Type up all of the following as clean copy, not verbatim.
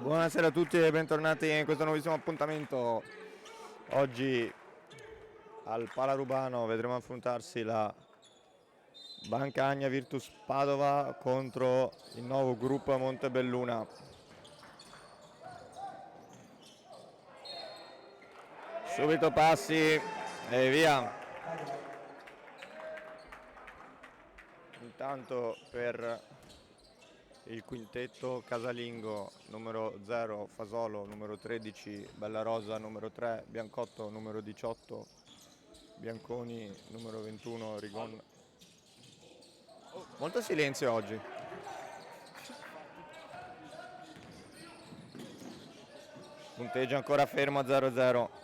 Buonasera a tutti e bentornati in questo nuovissimo appuntamento. Oggi al Palarubano vedremo affrontarsi la Bancagna Virtus Padova contro il nuovo gruppo Montebelluna. Subito passi e via. Intanto per il quintetto casalingo: numero 0 Fasolo, numero 13 Bellarosa, numero 3 Biancotto, numero 18 Bianconi, numero 21 Rigon. Molto silenzio oggi. Punteggio ancora fermo a 0-0.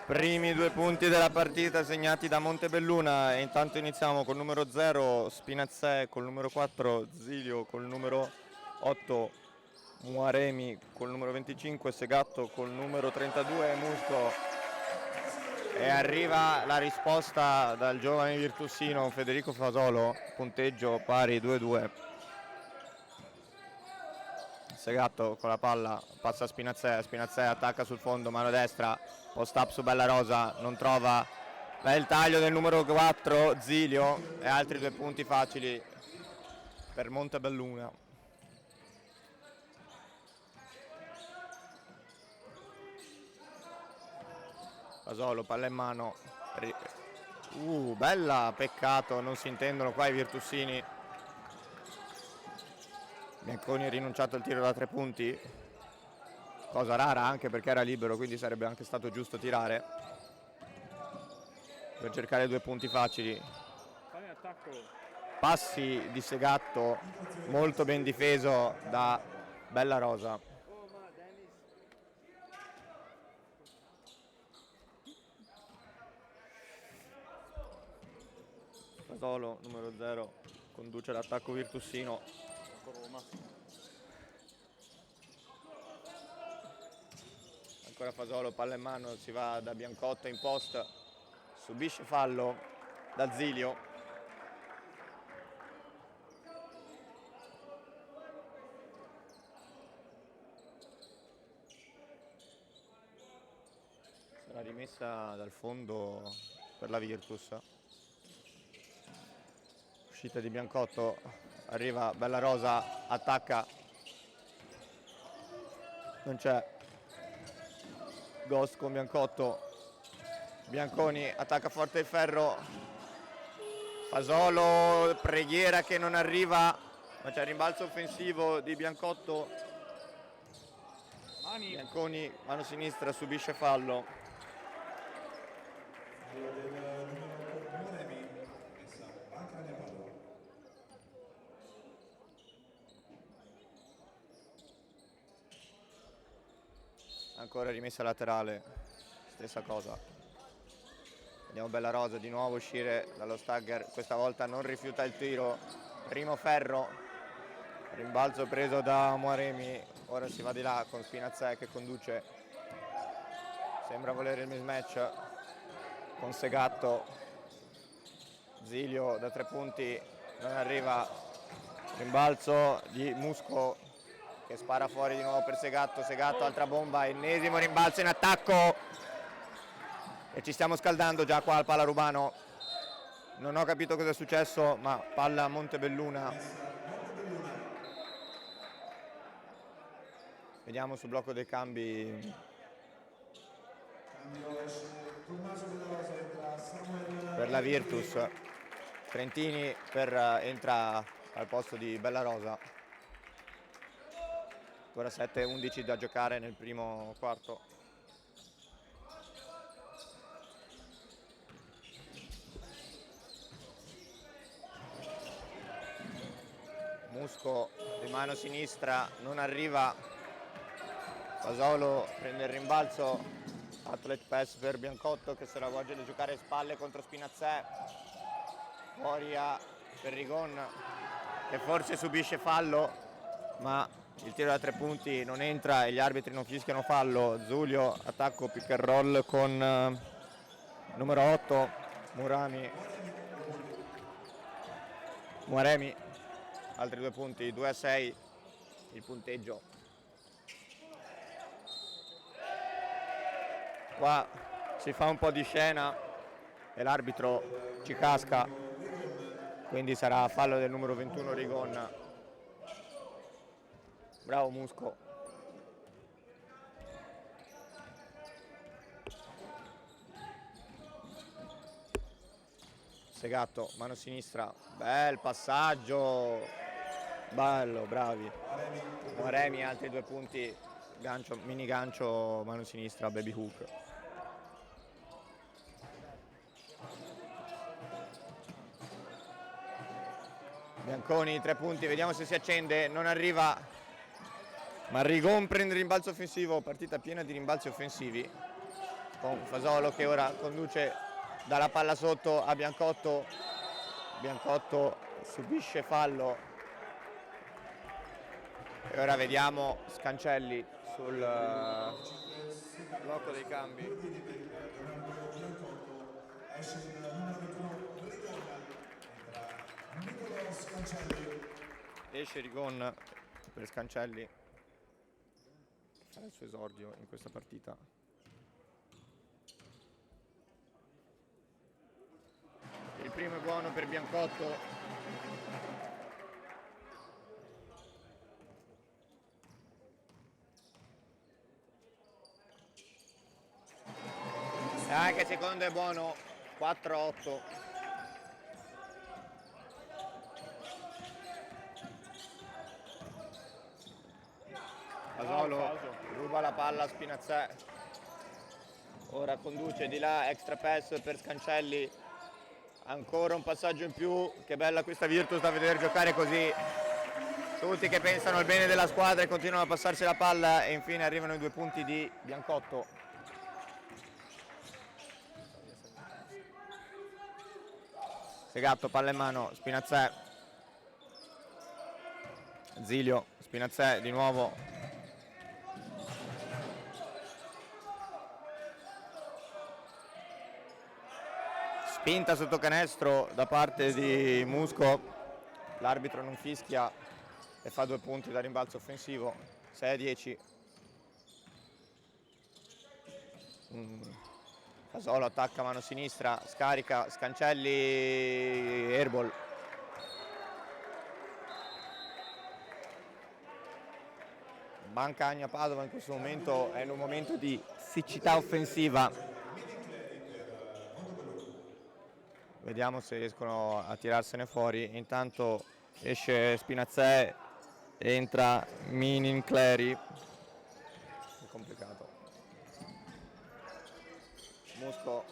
Primi due punti della partita segnati da Montebelluna e intanto iniziamo col numero 0 Spinazzè, col numero 4 Zilio, col numero 8 Muaremi, col numero 25 Segatto, col numero 32 Musco, e arriva la risposta dal giovane virtusino Federico Fasolo, punteggio pari 2-2. Segatto con la palla passa a Spinazzè, Spinazzè attacca sul fondo, mano destra, post up su Bellarosa, non trova, bel taglio del numero 4 Zilio e altri due punti facili per Montebelluna. Fasolo, palla in mano, bella, peccato, non si intendono qua i virtusini. Bianconi ha rinunciato al tiro da 3 punti, cosa rara anche perché era libero, quindi sarebbe anche stato giusto tirare per cercare 2 punti facili. Passi di Segatto, molto ben difeso da Bellarosa. Fasolo, numero 0, conduce l'attacco virtusino. Ancora Fasolo, palla in mano, si va da Biancotto in post, subisce fallo da Zilio. Sarà rimessa dal fondo per la Virtus. Uscita di Biancotto, arriva Bellarosa, attacca, non c'è Ghost con Biancotto, Bianconi attacca forte il ferro, Fasolo, preghiera che non arriva, ma c'è il rimbalzo offensivo di Biancotto. Bianconi, mano sinistra, subisce fallo. Ancora rimessa laterale, stessa cosa. Vediamo Bellarosa di nuovo uscire dallo stagger, questa volta non rifiuta il tiro, primo ferro, rimbalzo preso da Muaremi, ora si va di là con Spinazzè che conduce, sembra volere il mismatch con Segatto, Zilio da 3 punti non arriva, rimbalzo di Musco che spara fuori di nuovo per Segatto, Segatto altra bomba, ennesimo rimbalzo in attacco e ci stiamo scaldando già qua al Palarubano. Non ho capito cosa è successo, ma palla a Montebelluna. Vediamo sul blocco dei cambi. Per la Virtus, Trentini entra al posto di Bellarosa. Ancora 7-11 da giocare nel primo quarto. Musco di mano sinistra non arriva, Fasolo prende il rimbalzo, athlete pass per Biancotto che se la vuole giocare spalle contro Spinazzè, fuori per Rigon che forse subisce fallo, ma il tiro da 3 punti non entra e gli arbitri non fischiano fallo. Giulio, attacco pick and roll con numero 8 Muaremi, altri 2 punti, 2-6 il punteggio. Qua si fa un po' di scena e l'arbitro ci casca, quindi sarà fallo del numero 21 Rigon. Bravo Musco. Segatto, mano sinistra, bel passaggio, bello, bravi. Muaremi, altri 2 punti, gancio, mini gancio, mano sinistra, baby hook. Bianconi, 3 punti, vediamo se si accende, non arriva, ma Rigon prende il rimbalzo offensivo, partita piena di rimbalzi offensivi, con Fasolo che ora conduce dalla palla sotto a Biancotto. Biancotto subisce fallo e ora vediamo Scancelli sul blocco dei cambi. Esce Rigon per Scancelli, che farà il suo esordio in questa partita. Il primo è buono per Biancotto. E anche il secondo è buono, 4-8. Fasolo ruba la palla a Spinazzè. Ora conduce di là, extra pass per Scancelli. Ancora un passaggio in più, che bella questa Virtus da vedere giocare così. Tutti che pensano al bene della squadra e continuano a passarsi la palla e infine arrivano i 2 punti di Biancotto. Segatto, palla in mano, Spinazzè. Zilio, Spinazzè di nuovo. Spinta sotto canestro da parte di Musco, l'arbitro non fischia e fa 2 punti da rimbalzo offensivo, 6-10. Fasolo attacca mano sinistra, scarica, Scancelli, airball. Manca Agna Padova in questo momento, è in un momento di siccità offensiva. Vediamo se riescono a tirarsene fuori. Intanto esce Spinazzè, entra Minin Clery. È complicato. Musco.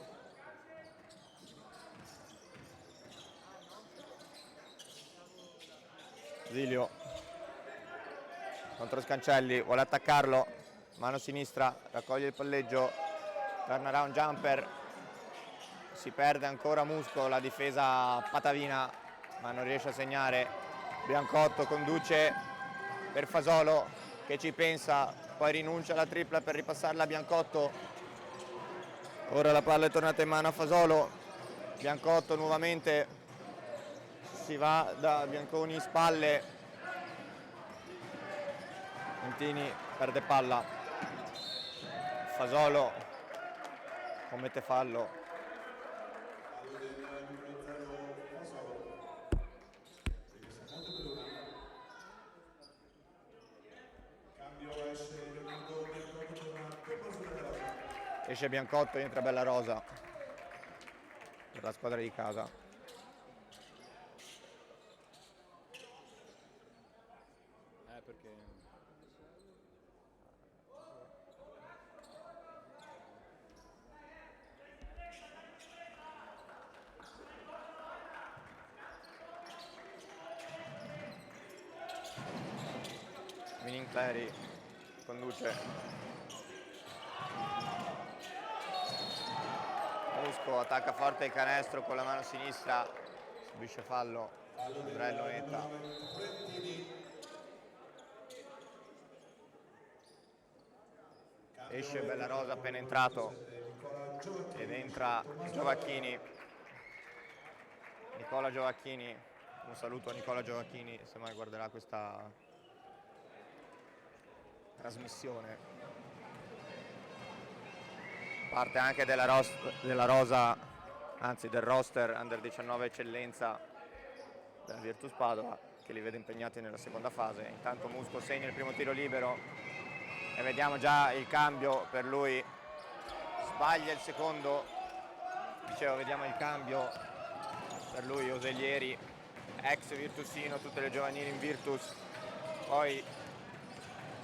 Zilio. Contro Scancelli, vuole attaccarlo. Mano sinistra, raccoglie il palleggio. Turnaround jumper. Si perde ancora Musco, la difesa patavina, ma non riesce a segnare. Biancotto conduce per Fasolo che ci pensa, poi rinuncia alla tripla per ripassarla a Biancotto. Ora la palla è tornata in mano a Fasolo. Biancotto nuovamente, si va da Bianconi in spalle. Montini perde palla. Fasolo commette fallo. Esce Biancotto, entra Bellarosa per la squadra di casa. Perché Minin Clery conduce. Musco attacca forte il canestro con la mano sinistra, subisce fallo, Andrea Lonetta. esce Bellarosa appena entrato ed entra Giovacchini. Nicola Giovacchini, un saluto a Nicola Giovacchini se mai guarderà questa trasmissione. Parte anche del roster Under 19 eccellenza della Virtus Padova, che li vede impegnati nella seconda fase. Intanto Musco segna il primo tiro libero e vediamo già il cambio per lui. Sbaglia il secondo, dicevo, vediamo il cambio per lui. Osellieri, ex virtusino, tutte le giovanili in Virtus, poi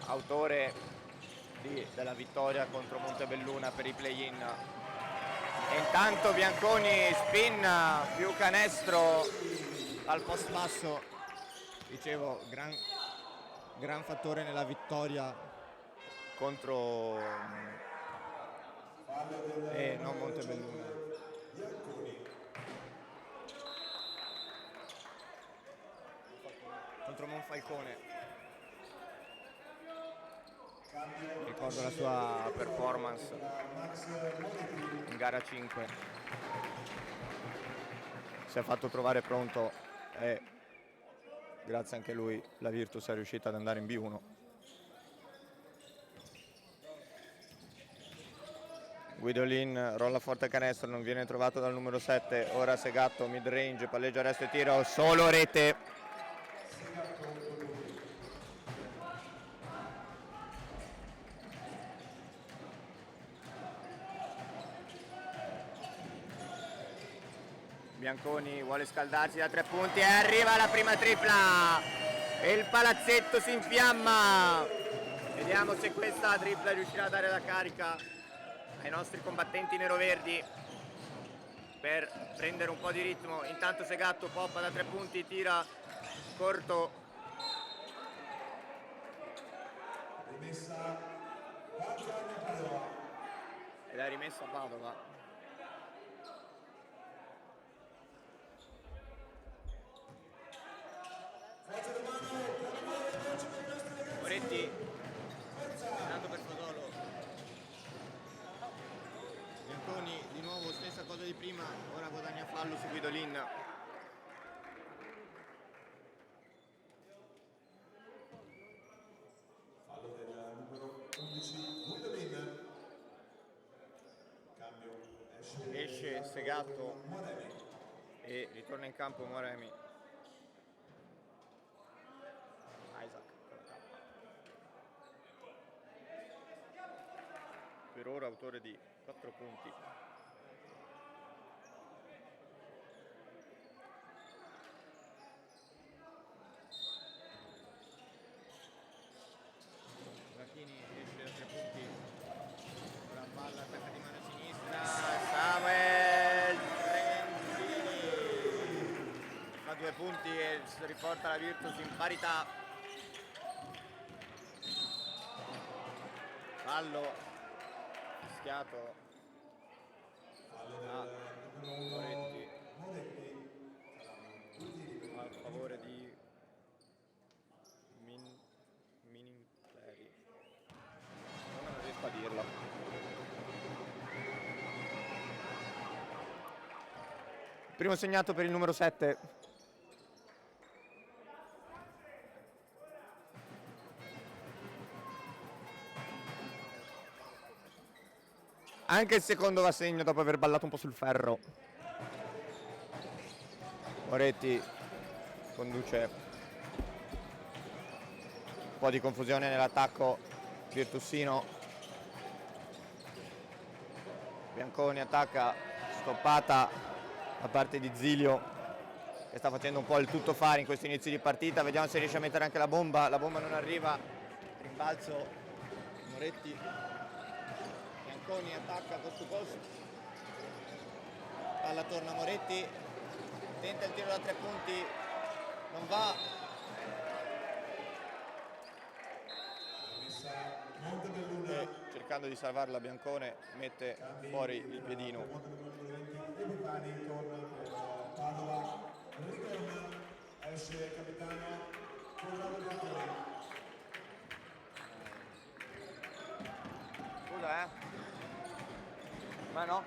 autore della vittoria contro Montebelluna per i play-in. E intanto Bianconi spin più canestro al post basso, dicevo, gran fattore nella vittoria contro non Montebelluna, contro Monfalcone. Ricordo la sua performance in gara 5, si è fatto trovare pronto e grazie anche a lui la Virtus è riuscita ad andare in B1. Guidolin rolla forte canestro, non viene trovato dal numero 7, ora Segatto, mid range, palleggia, resto e tiro, solo rete. Bianconi vuole scaldarsi da 3 punti e arriva la prima tripla e il palazzetto si infiamma. Vediamo se questa tripla riuscirà a dare la carica ai nostri combattenti neroverdi per prendere un po' di ritmo. Intanto Segatto poppa da 3 punti, tira corto. Ed è rimessa a Padova. Moretti andando per Fodolo. Bianconi di nuovo stessa cosa di prima, ora guadagna fallo su Guidolin. Fallo del numero 11 Guidolin. Cambio, esce Segatto e ritorna in campo Moremi. Isaac. Per ora autore di 4 punti. Giovacchini esce da 3 punti, ora palla, attacca di mano sinistra, Samuel Trentini fa 2 punti e si riporta la Virtus in parità. Fallo fischiato a Moretti a favore di Minimpleri. Non riesco a dirlo. Primo segnato per il numero 7. Anche il secondo va a segno dopo aver ballato un po' sul ferro. Moretti conduce. Un po' di confusione nell'attacco virtusino. Bianconi attacca, stoppata da parte di Zilio, che sta facendo un po' il tutto fare in questo inizio di partita. Vediamo se riesce a mettere anche la bomba non arriva. Rimbalzo Moretti. Bianconi attacca post to post, palla torna a Moretti, tenta il tiro da 3 punti, non va. E cercando di salvarla Biancone mette fuori il piedino. Esce capitano Corrado Bianconi. Scusa, ma no.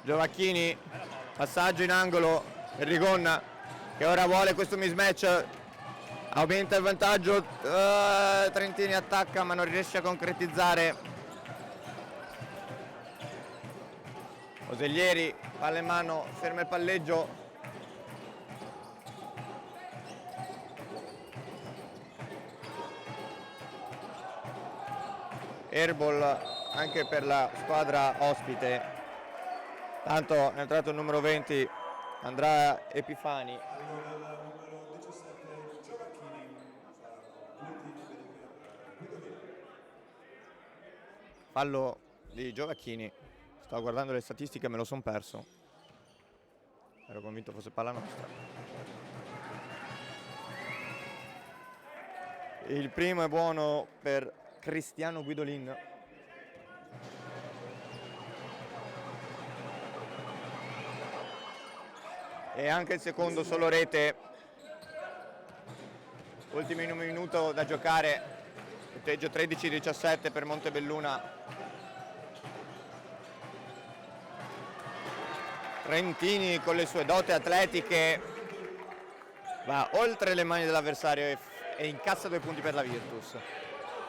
Giovacchini, passaggio in angolo per Rigon che ora vuole questo mismatch, aumenta il vantaggio, Trentini attacca ma non riesce a concretizzare. Osellieri, palla in mano, ferma il palleggio. Airball anche per la squadra ospite, tanto è entrato il numero 20 Andrea Epifani. Fallo di Giovacchini, stavo guardando le statistiche e me lo son perso, ero convinto fosse palla nostra. Il primo è buono per Cristiano Guidolin. E anche il secondo solo rete. Ultimo minuto da giocare, punteggio 13-17 per Montebelluna. Trentini con le sue dote atletiche va oltre le mani dell'avversario e incassa 2 punti per la Virtus.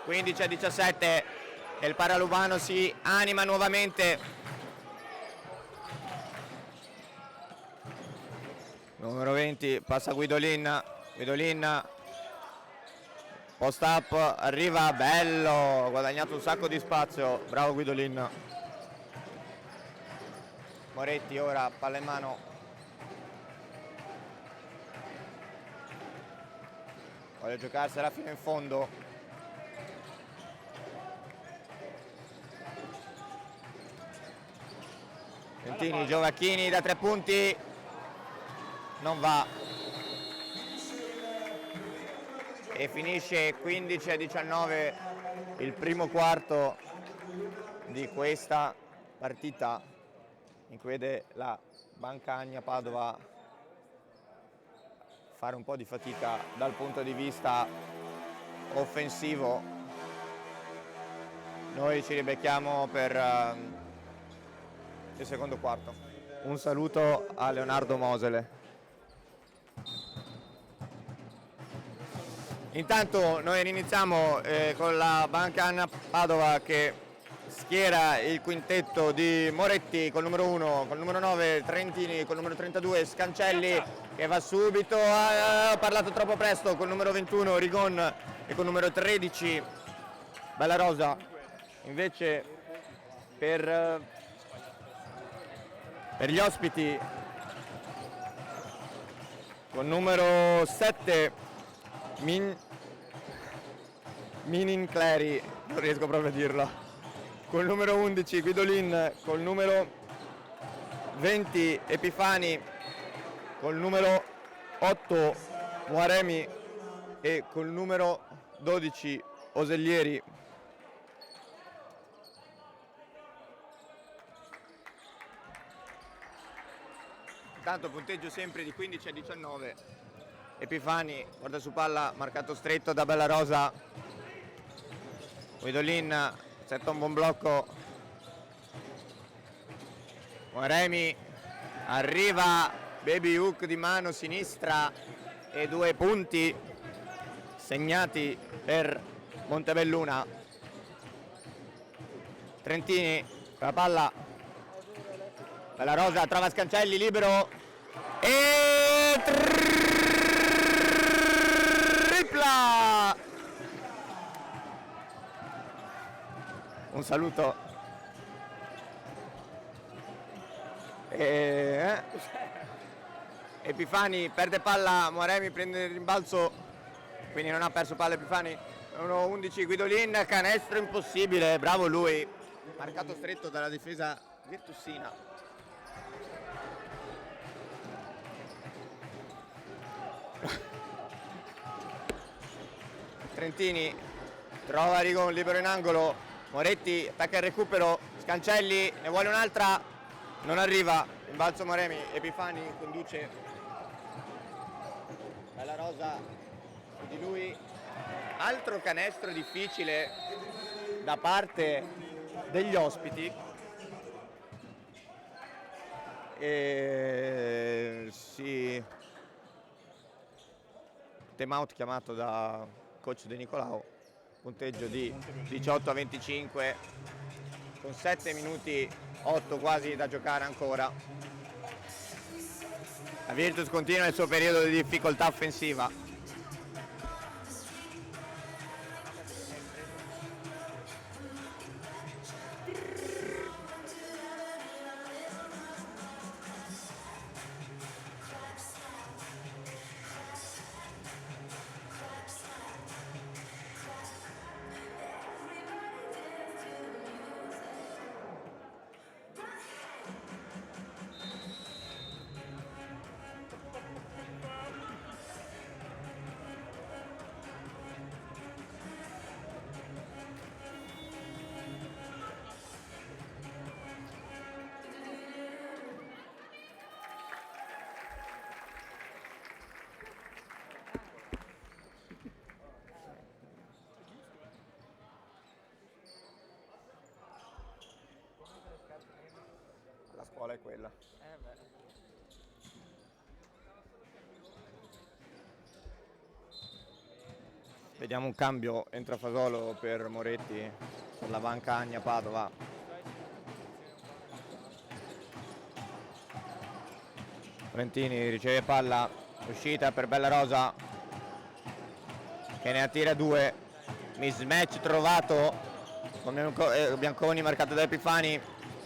15-17 e il Paralubano si anima nuovamente. Numero 20 passa Guidolin, post up, arriva, bello, ha guadagnato un sacco di spazio, bravo Guidolin. Moretti ora, palla in mano. Vuole giocarsela fino in fondo. Trentini, Giovacchini da 3 punti, non va. E finisce 15-19 il primo quarto di questa partita in cui vede la Bancagna Padova fare un po' di fatica dal punto di vista offensivo. Noi ci ribecchiamo per il secondo quarto. Un saluto a Leonardo Mosele. Intanto noi iniziamo con la Bancagna Padova che schiera il quintetto di Moretti col numero 1, col numero 9 Trentini, col numero 32 Scancelli che va subito, ha parlato troppo presto, col numero 21 Rigon e col numero 13 Bellarosa. Invece per gli ospiti col numero 7 Minin Clery, non riesco proprio a dirlo, col numero 11 Guidolin, col numero 20 Epifani, col numero 8 Muaremi e col numero 12 Osellieri. Intanto punteggio sempre di 15-19. Epifani guarda su palla, marcato stretto da Bellarosa. Guidolin setta un buon blocco. Muaremi arriva, baby hook di mano sinistra e 2 punti segnati per Montebelluna. Trentini con la palla, Bellarosa trova Scancelli libero e tripla! Un saluto. Epifani perde palla, Muaremi prende il rimbalzo, quindi non ha perso palla Epifani. 1-11 Guidolin, canestro impossibile, bravo lui, marcato stretto dalla difesa virtussina. Trentini trova Rigon libero in angolo, Moretti attacca il recupero, Scancelli ne vuole un'altra, non arriva, rimbalzo Muaremi, Epifani conduce, Bellarosa su di lui, Altro canestro difficile da parte degli ospiti. Sì. Time out chiamato da coach De Nicolao. Punteggio di 18-25 con 7 minuti 8 quasi da giocare ancora. La Virtus continua il suo periodo di difficoltà offensiva. La scuola è quella. Vediamo un cambio, entra Fasolo per Moretti per la banca Agna Padova. Frentini riceve palla, uscita per Bella Rosa che ne attira due, mismatch trovato con Bianconi marcato da Epifani.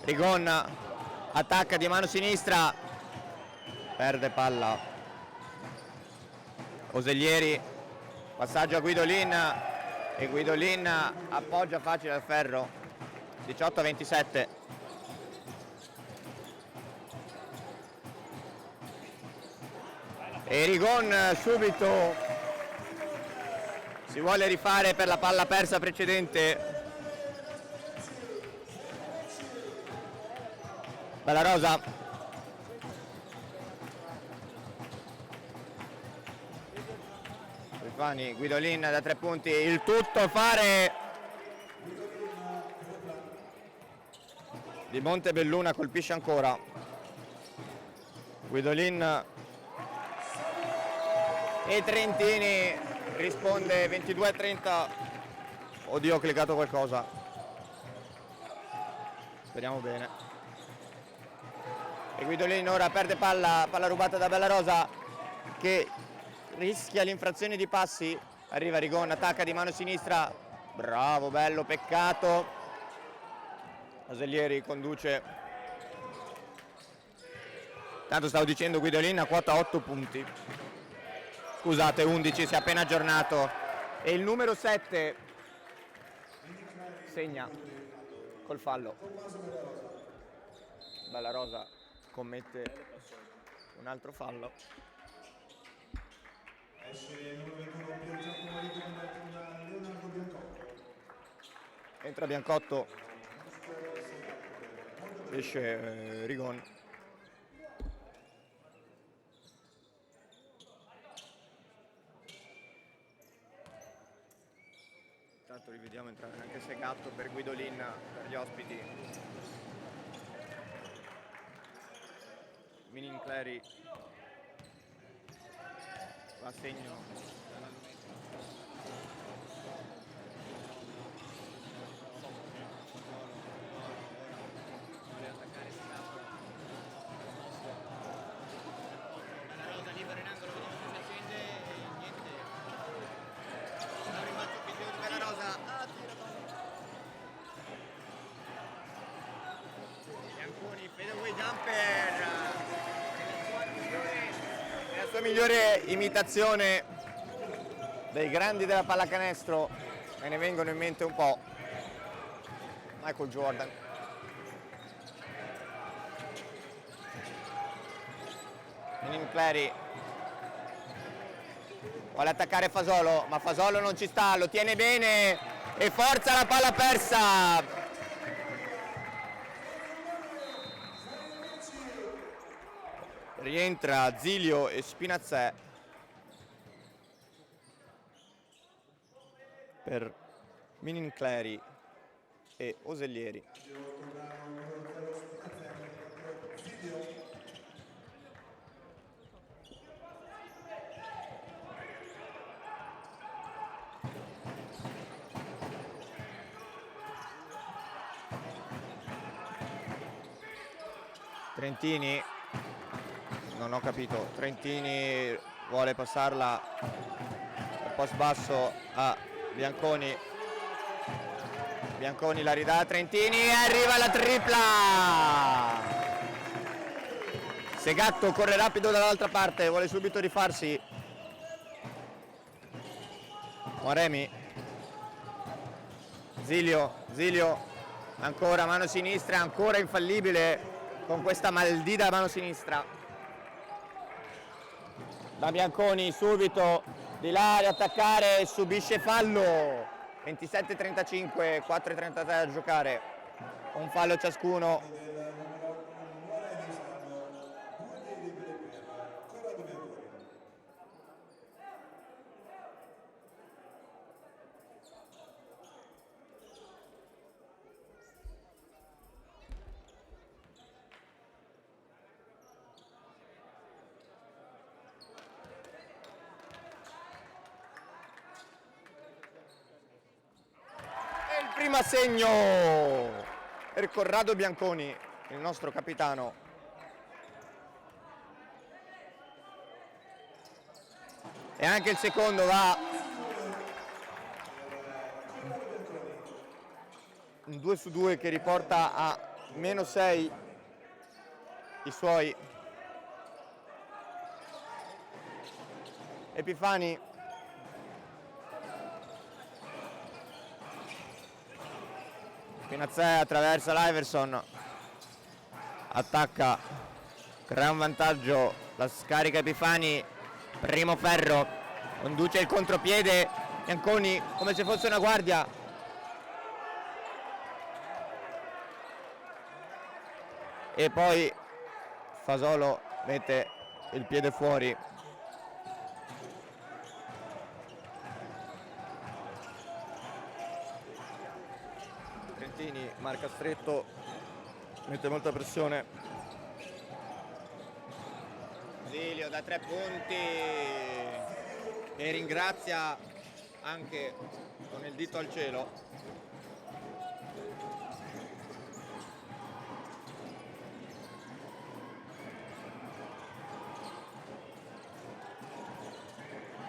Rigon attacca di mano sinistra, perde palla Osellieri, passaggio a Guidolin e Guidolin appoggia facile al ferro. 18-27. E Rigon subito si vuole rifare per la palla persa precedente. Bella Rosa. Epifani, Guidolin da 3 punti, il tutto fare di Montebelluna, colpisce ancora. Guidolin e Trentini risponde 22-30. Oddio, ho cliccato qualcosa. Speriamo bene. E Guidolin ora perde palla rubata da Bella Rosa che rischia l'infrazione di passi. Arriva Rigon, attacca di mano sinistra. Bravo, bello, peccato. Osellieri conduce. Tanto stavo dicendo Guidolin a quota 8 punti. Scusate, 11, si è appena aggiornato. E il numero 7 segna col fallo. Bella Rosa commette un altro fallo. Esce il numero 21 Piergiacomo Marico con Leonardo Biancotto. Entra Biancotto, esce Rigon. Intanto rivediamo entrare anche Segatto per Guidolin per gli ospiti. Minin Clery va segno. La sua migliore imitazione dei grandi della pallacanestro, me ne vengono in mente un po'. Michael Jordan. Minin Clery vuole attaccare Fasolo, ma Fasolo non ci sta, lo tiene bene e forza la palla persa. Rientra Zilio e Spinazzè. per Minincleri e Osellieri. Trentini, non ho capito, Trentini vuole passarla un po' sbasso a Bianconi. Bianconi la ridà a Trentini e arriva la tripla! Segatto corre rapido dall'altra parte, vuole subito rifarsi. Moremi. Zilio, ancora mano sinistra, ancora infallibile con questa maldita mano sinistra. Da Bianconi subito di là ad attaccare, subisce fallo. 27-35, 4-33 a giocare, un fallo ciascuno. Primo assegno per Corrado Bianconi, il nostro capitano. E anche il secondo va un 2-2 che riporta a -6 i suoi. Epifani. Spinazzè attraversa l'Iverson, attacca, crea un vantaggio, la scarica Epifani, primo ferro, conduce il contropiede, Bianconi come se fosse una guardia. E poi Fasolo mette il piede fuori. Trentini marca stretto, mette molta pressione. Zilio da 3 punti e ringrazia anche con il dito al cielo.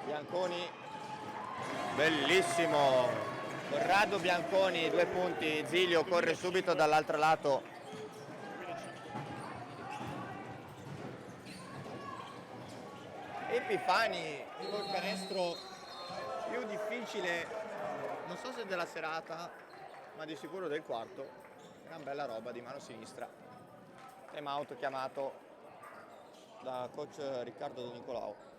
Bianconi, bellissimo! Corrado Bianconi, 2 punti, Zilio corre subito dall'altro lato. Epifani col canestro più difficile, non so se della serata, ma di sicuro del quarto. Una bella roba di mano sinistra. Time out chiamato da coach Riccardo De Nicolao.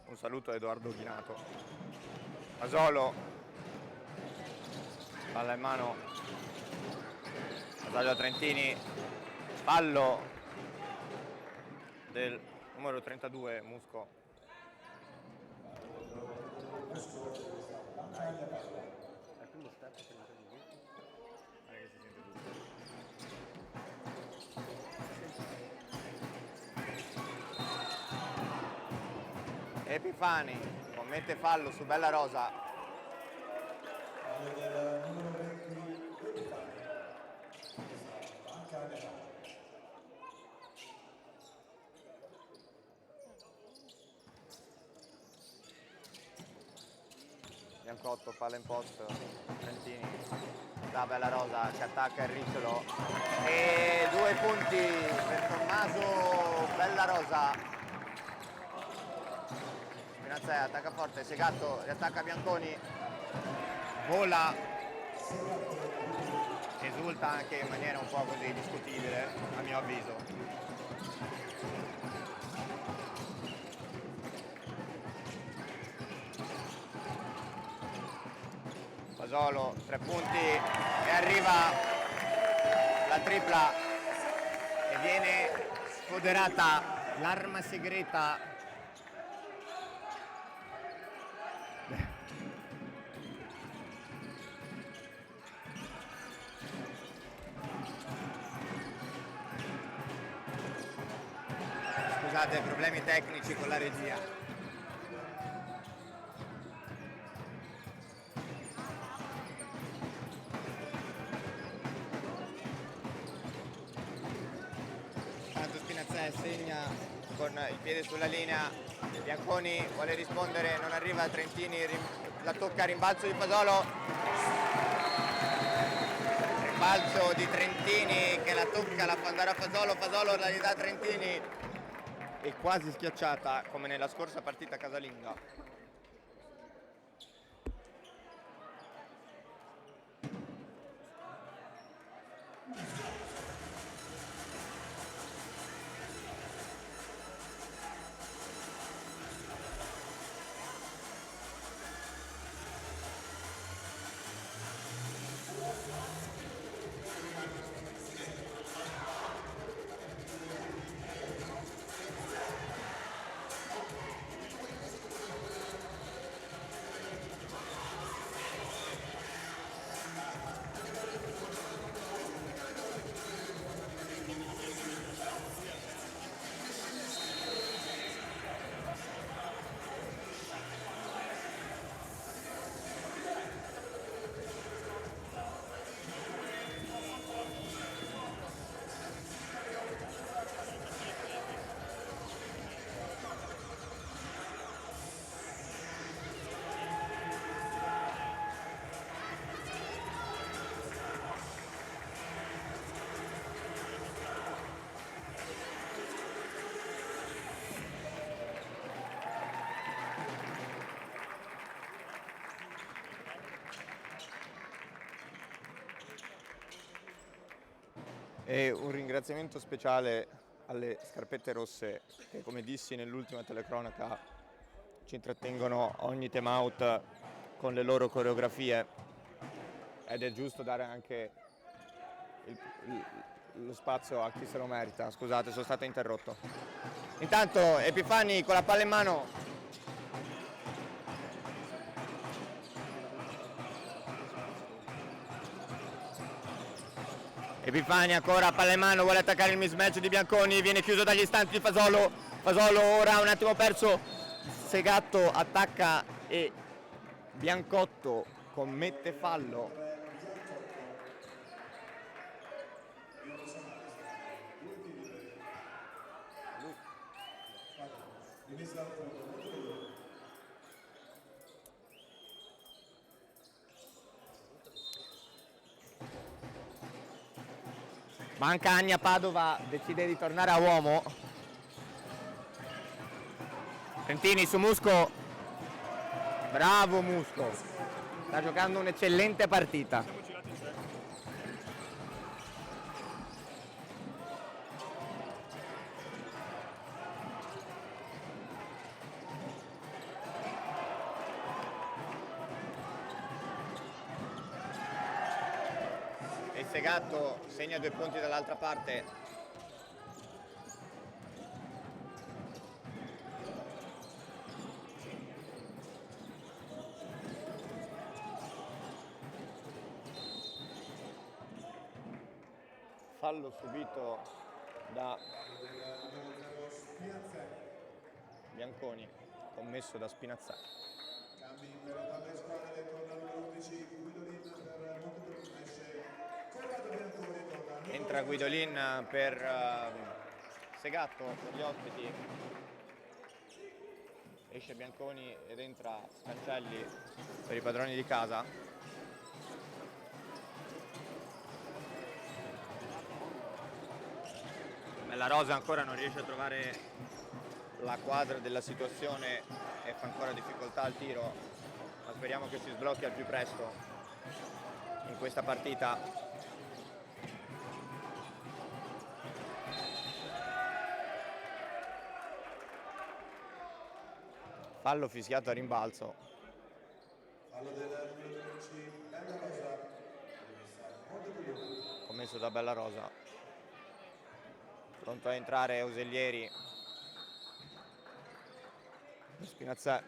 Un saluto a Edoardo Ghinato. Fasolo, palla in mano, passaggio a Trentini, fallo del numero 32 Musco. Epifani commette fallo su Bella Rosa. Fallo del numero 20 Epifani. Banca nera. Biancotto, palla in post, Trentini da Bella Rosa che attacca il ricciolo e 2 punti per Tommaso Bella Rosa. Spinazzea attacca forte, Segatto riattacca Bianconi, vola, esulta anche in maniera un po' così discutibile a mio avviso. Fasolo, 3 punti e arriva la tripla e viene sfoderata l'arma segreta scusate, problemi tecnici con la regia. Spinazzè segna con il piede sulla linea, Bianconi vuole rispondere, non arriva Trentini, la tocca, rimbalzo di Fasolo, rimbalzo di Trentini che la tocca, la fa andare a Fasolo, Fasolo la gli dà a Trentini e quasi schiacciata come nella scorsa partita casalinga. E un ringraziamento speciale alle scarpette rosse che, come dissi nell'ultima telecronaca, ci intrattengono ogni time out con le loro coreografie ed è giusto dare anche lo spazio a chi se lo merita. Scusate, sono stato interrotto. Intanto Epifani con la palla in mano. Epifani ancora palla in mano, vuole attaccare il mismatch di Bianconi, viene chiuso dagli istanti di Fasolo. Fasolo ora un attimo perso, Segatto attacca e Biancotto commette fallo. Manca Agna Padova, decide di tornare a uomo. Trentini su Musco, bravo Musco, sta giocando un'eccellente partita. E Segatto segna 2 punti dall'altra parte. Fallo subito da Bianconi commesso da Spinazzè. Cambi per entrambe le squadre, torna il numero 11, Guidolin per Montebelluna, esce Corrado Bianconi, torna Entra Guidolin per Segatto, per gli ospiti. Esce Bianconi ed entra Scancelli per i padroni di casa. La Rosa ancora non riesce a trovare la quadra della situazione e fa ancora difficoltà al tiro, ma speriamo che si sblocchi al più presto in questa partita. Fallo fischiato a rimbalzo. fallo del numero 13, Bella Rosa, Montebelluna. Commesso da Bella Rosa. Pronto a entrare Osellieri. Spinazzè.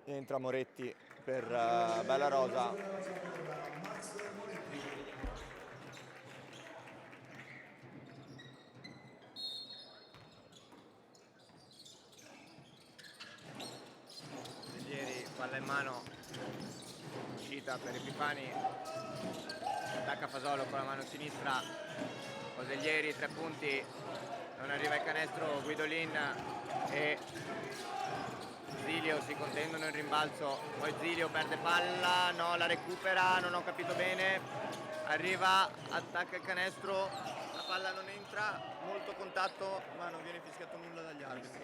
Entra Moretti per Bella Rosa. Max Moretti. Osellieri, palla in mano. Uscita per Epifani. Attacca Fasolo con la mano sinistra. Osellieri, 3 punti. Non arriva il canestro. Guidolin e Zilio si contendono il rimbalzo, poi Zilio perde palla, no, la recupera, non ho capito bene, arriva, attacca il canestro, la palla non entra, molto contatto, ma non viene fischiato nulla dagli arbitri.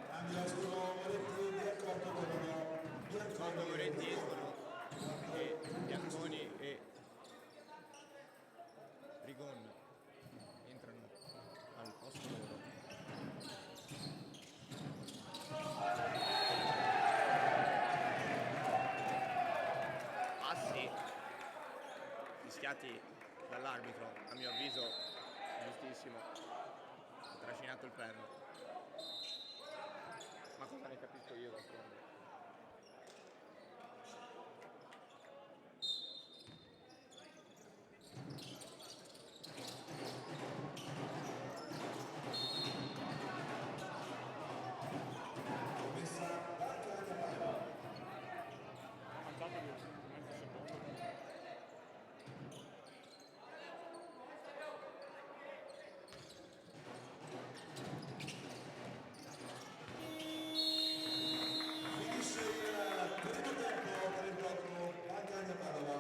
Cambia escono Moretti di accordo Quando Moretti escono e Bianconi e Rigon entrano al posto loro. Passi fischiati dall'arbitro, a mio avviso giustissimo, ha trascinato il perno. Ma cosa ne capisco io da fondo? Finisce il primo tempo per il gioco Bagaglia Padova,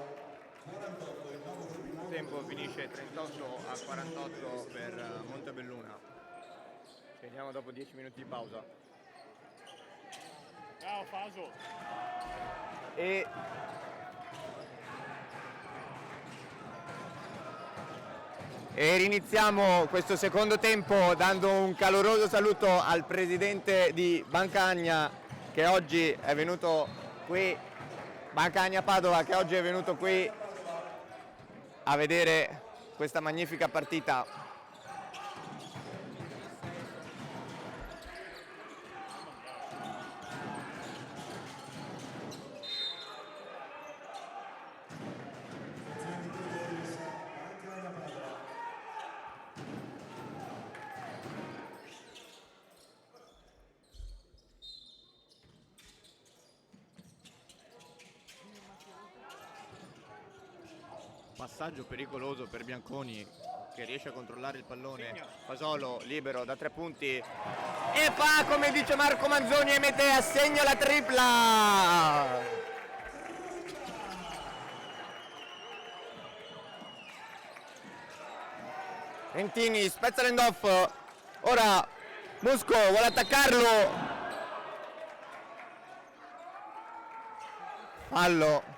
48 il nuovo Il tempo finisce 38 a 48 per Montebelluna. Ci vediamo dopo 10 minuti di pausa. Ciao Faso. E riniziamo questo secondo tempo dando un caloroso saluto al presidente di Bancagna che oggi è venuto qui, Bancagna Padova, che oggi è venuto qui a vedere questa magnifica partita. Passaggio pericoloso per Bianconi che riesce a controllare il pallone. Fasolo libero da 3 punti e fa come dice Marco Manzoni e mette a segno la tripla. Rentini spezza l'end-off, ora Musco vuole attaccarlo, fallo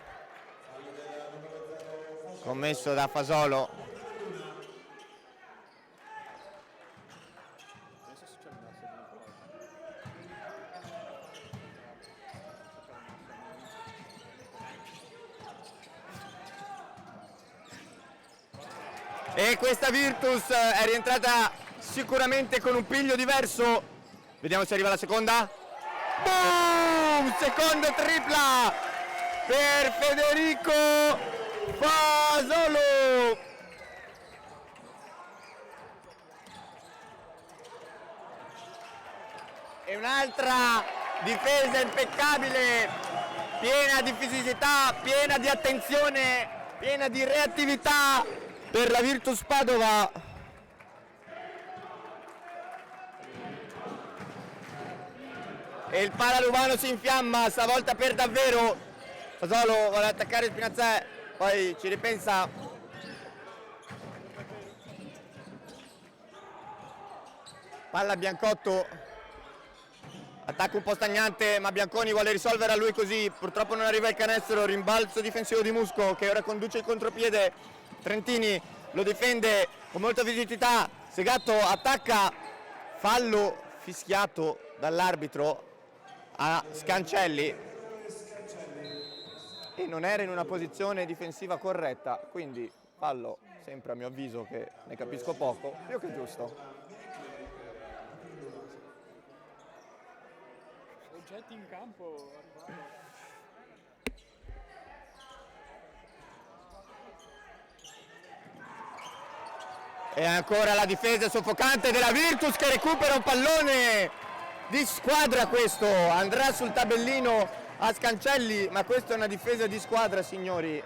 commesso da Fasolo. E questa Virtus è rientrata sicuramente con un piglio diverso. Vediamo se arriva la seconda. Boom! Secondo tripla per Federico Fasolo! E un'altra difesa impeccabile, piena di fisicità, piena di attenzione, piena di reattività per la Virtus Padova. E il Paraluvano si infiamma, stavolta per davvero. Fasolo vuole attaccare Spinazzè, poi ci ripensa. Palla Biancotto, attacco un po' stagnante, ma Bianconi vuole risolvere a lui così, purtroppo non arriva il canestro, rimbalzo difensivo di Musco che ora conduce il contropiede. Trentini lo difende con molta fisicità, Segatto attacca, fallo fischiato dall'arbitro a Scancelli e non era in una posizione difensiva corretta, quindi fallo sempre a mio avviso, che ne capisco poco, più che giusto. Oggetti in campo. E ancora la difesa soffocante della Virtus che recupera un pallone di squadra. Questo andrà sul tabellino a Scancelli, ma questa è una difesa di squadra, signori.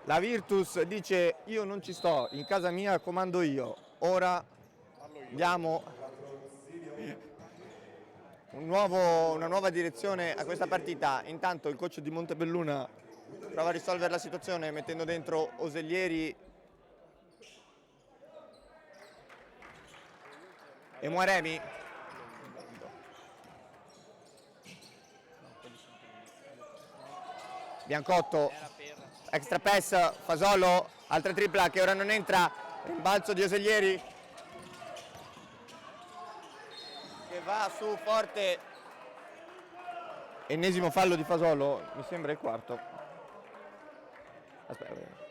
La Virtus dice: io non ci sto, in casa mia comando io. Ora diamo una nuova direzione a questa partita. Intanto il coach di Montebelluna prova a risolvere la situazione mettendo dentro Osellieri e Muaremi. Biancotto, extra pass, Fasolo, altra tripla che ora non entra, rimbalzo di Osellieri che va su forte. Ennesimo fallo di Fasolo, mi sembra il quarto. Aspetta.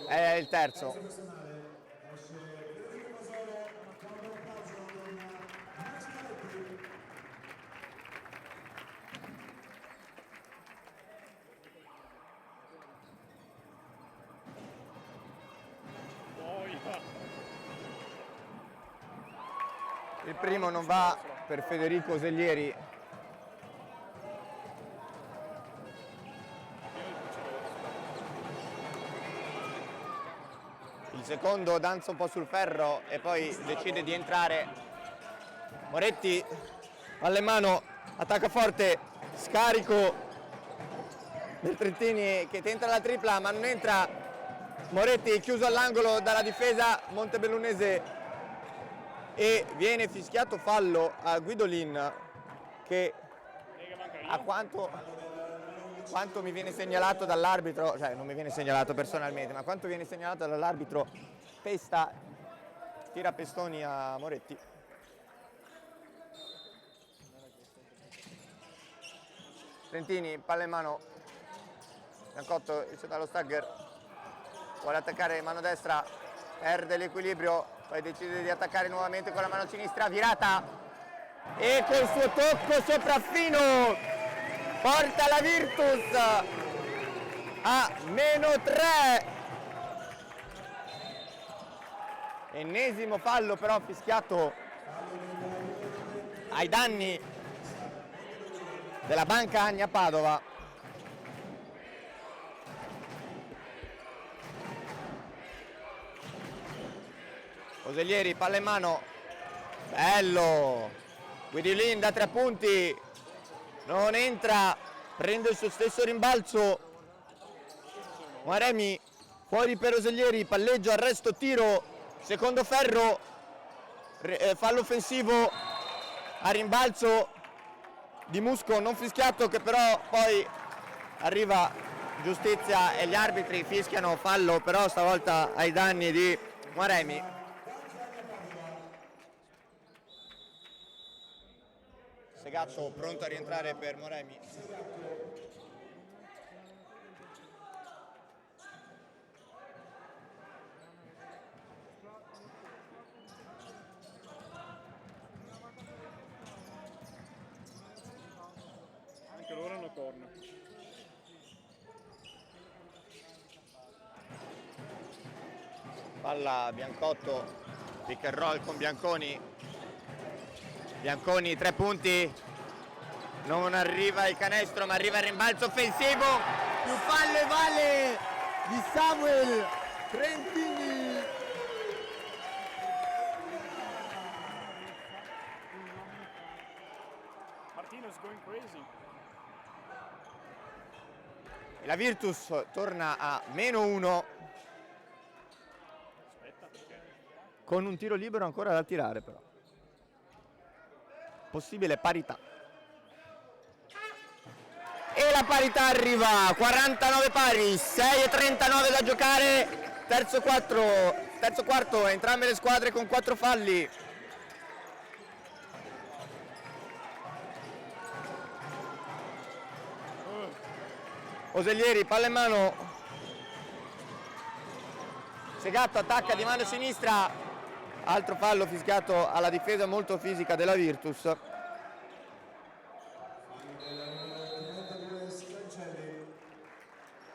È il terzo. Il primo non va per Federico Osellieri. Il secondo danza un po' sul ferro e poi decide di entrare. Moretti, palla in mano, attacca forte, scarico del Trentini che tenta la tripla ma non entra. Moretti chiuso all'angolo dalla difesa montebellunese e viene fischiato fallo a Guidolin che a quanto mi viene segnalato dall'arbitro, cioè non mi viene segnalato personalmente, ma quanto viene segnalato dall'arbitro, pesta, tira pestoni a Moretti. Trentini, palla in mano, Biancotto, il dallo stagger, vuole attaccare mano destra, perde l'equilibrio, poi decide di attaccare nuovamente con la mano sinistra, virata e col suo tocco sopraffino porta la Virtus a -3. Ennesimo fallo però fischiato ai danni della Banca Agna Padova. Osellieri, palla in mano, bello, Guidolin da 3 punti, non entra, prende il suo stesso rimbalzo, Muaremi fuori per Osellieri, palleggio, arresto, tiro, secondo ferro, fallo offensivo a rimbalzo di Musco non fischiato, che però poi arriva giustizia e gli arbitri fischiano fallo però stavolta ai danni di Muaremi. Segatto pronto a rientrare per Muaremi. ritorna. Palla Biancotto, pick and roll con Bianconi. Bianconi 3 punti, non arriva il canestro ma arriva il rimbalzo offensivo, più fallo e vale di Samuel Trentini. Martino's going crazy. La Virtus torna a -1 Aspetta, perché? con un tiro libero ancora da tirare però. Possibile parità. E la parità arriva, 49 pari, 6:39 da giocare, terzo quarto, entrambe le squadre con 4 falli. Osellieri, palla in mano. Segatto attacca di mano sinistra, altro fallo fischiato alla difesa molto fisica della Virtus.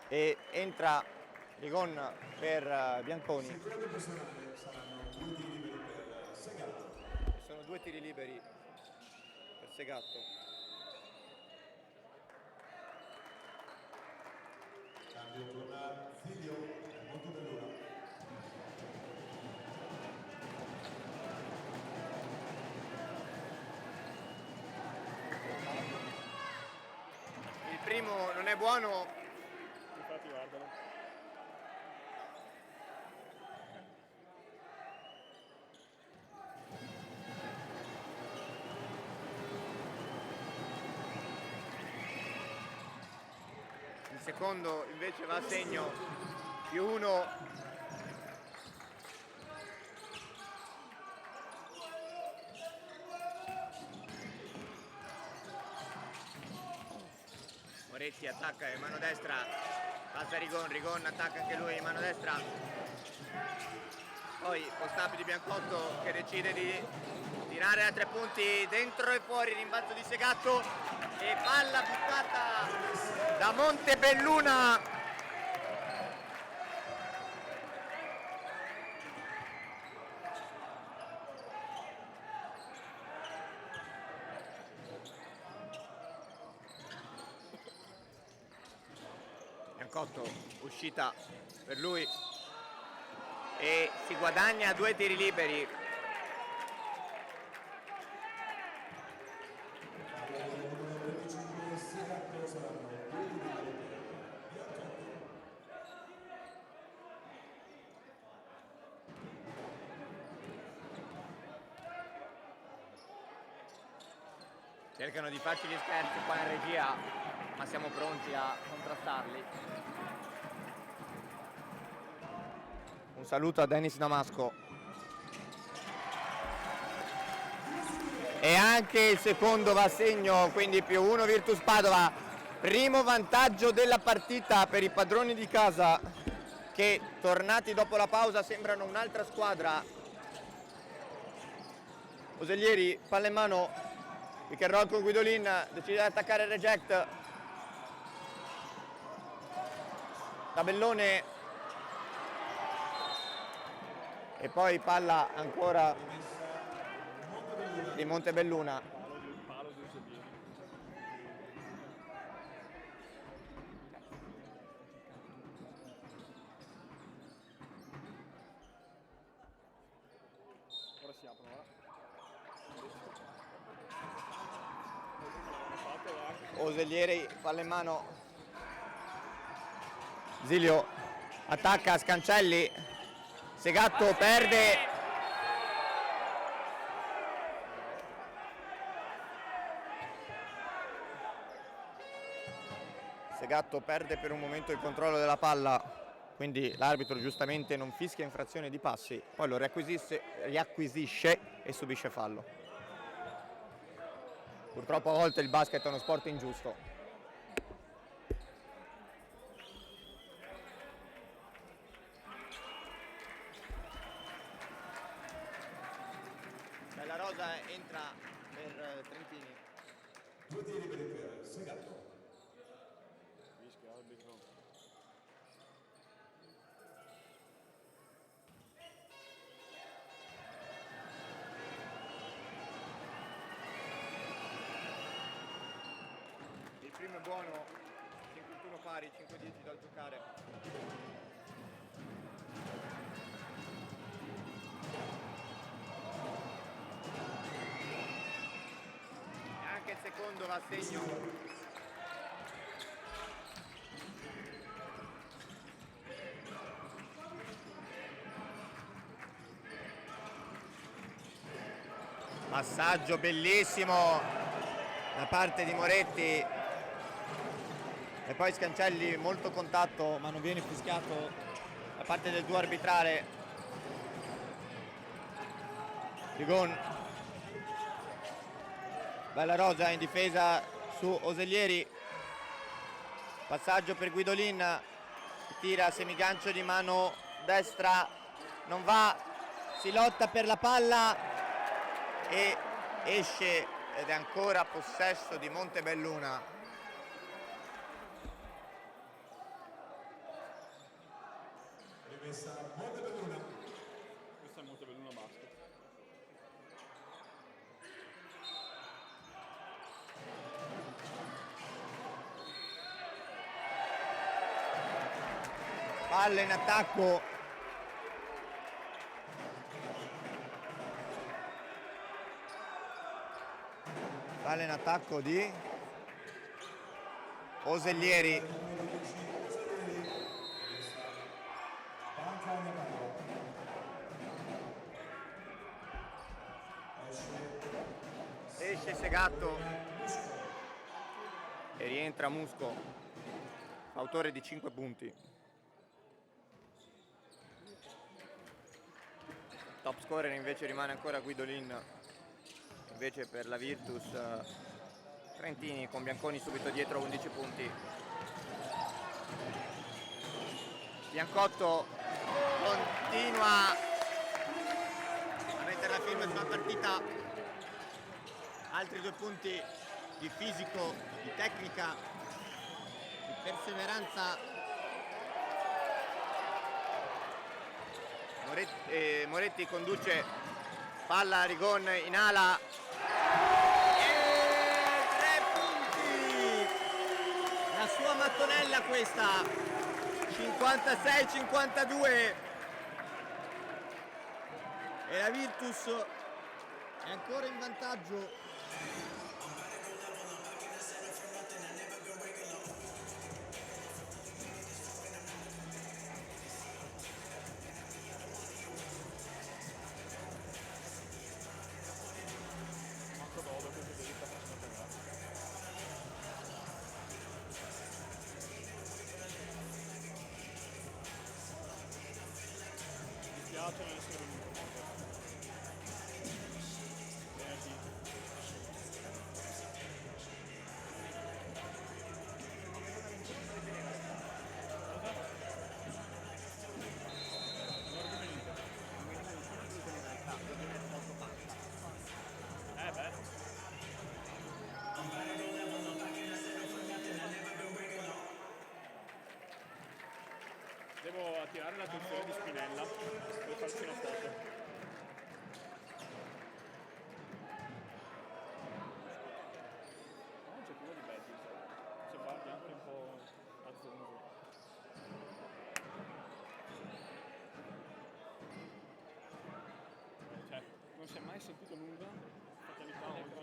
E entra Rigon per Bianconi. Sono 2 tiri liberi per Segatto. Cambio con Zilio, Montebelluna. Il primo non è buono. Infatti guardalo. Il secondo invece va a segno, +1. Moretti attacca in mano destra, passa Rigon attacca anche lui in mano destra. Poi post-up di Biancotto che decide di tirare a 3 punti, dentro e fuori, rimbalzo di Segatto e palla buttata da Montebelluna. Biancotto, uscita per lui e si guadagna 2 tiri liberi. Cercano di farci gli scherzi qua in regia, ma siamo pronti a contrastarli. Un saluto a Dennis Damasco. E anche il secondo va a segno, quindi +1 Virtus Padova. Primo vantaggio della partita per i padroni di casa che, tornati dopo la pausa, sembrano un'altra squadra. Osellieri, palla in mano, pick and roll con Guidolin, decide di attaccare il reject. Tabellone. E poi palla ancora di Montebelluna. Palo di Usellieri. Ora si aprono, ora. Osellieri, palla in mano. Zilio attacca, Scancelli. Segatto perde. Segatto perde per un momento il controllo della palla, quindi l'arbitro giustamente non fischia infrazione di passi, poi lo riacquisisce e subisce fallo. Purtroppo a volte il basket è uno sport ingiusto. Bella Rosa entra per Trentini. 2 tiri liberi per Segatto. primo è buono, 5-1 pari, 5-10 da giocare. E anche il secondo va a segno. Passaggio bellissimo da parte di Moretti e poi Scancelli, molto contatto ma non viene fischiato da parte del duo arbitrale. Rigon, Bella Rosa in difesa su Osellieri, passaggio per Guidolin, tira semigancio di mano destra, non va, si lotta per la palla e esce ed è ancora possesso di Montebelluna. Rimessa Montebelluna. Questa è Montebelluna basket. Palla in attacco. Palla in attacco di Osellieri. Panca Gnabaro. Esce Segatto e rientra Musco, autore di 5 punti. Top scorer invece rimane ancora Guidolin, invece per la Virtus Trentini con Bianconi subito dietro 11 punti. Biancotto continua a mettere la firma sulla partita, altri 2 punti di fisico, di tecnica, di perseveranza. Moretti conduce, palla a Rigon in ala e 3 punti, la sua mattonella questa, 56-52 e la Virtus è ancora in vantaggio. Mi piace non essere venuto. Venerdì. Beh. Devo attirare l'attenzione di Spinella per farci una foto. Non c'è quello di Betty, se guardi anche un po' a zoom. Cioè, non si è mai sentito nulla, fatalità oggi.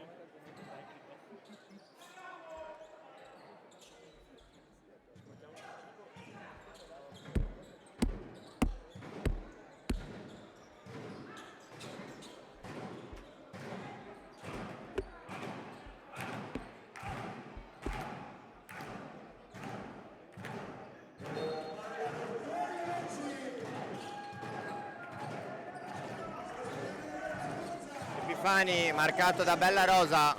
Epifani marcato da Bella Rosa.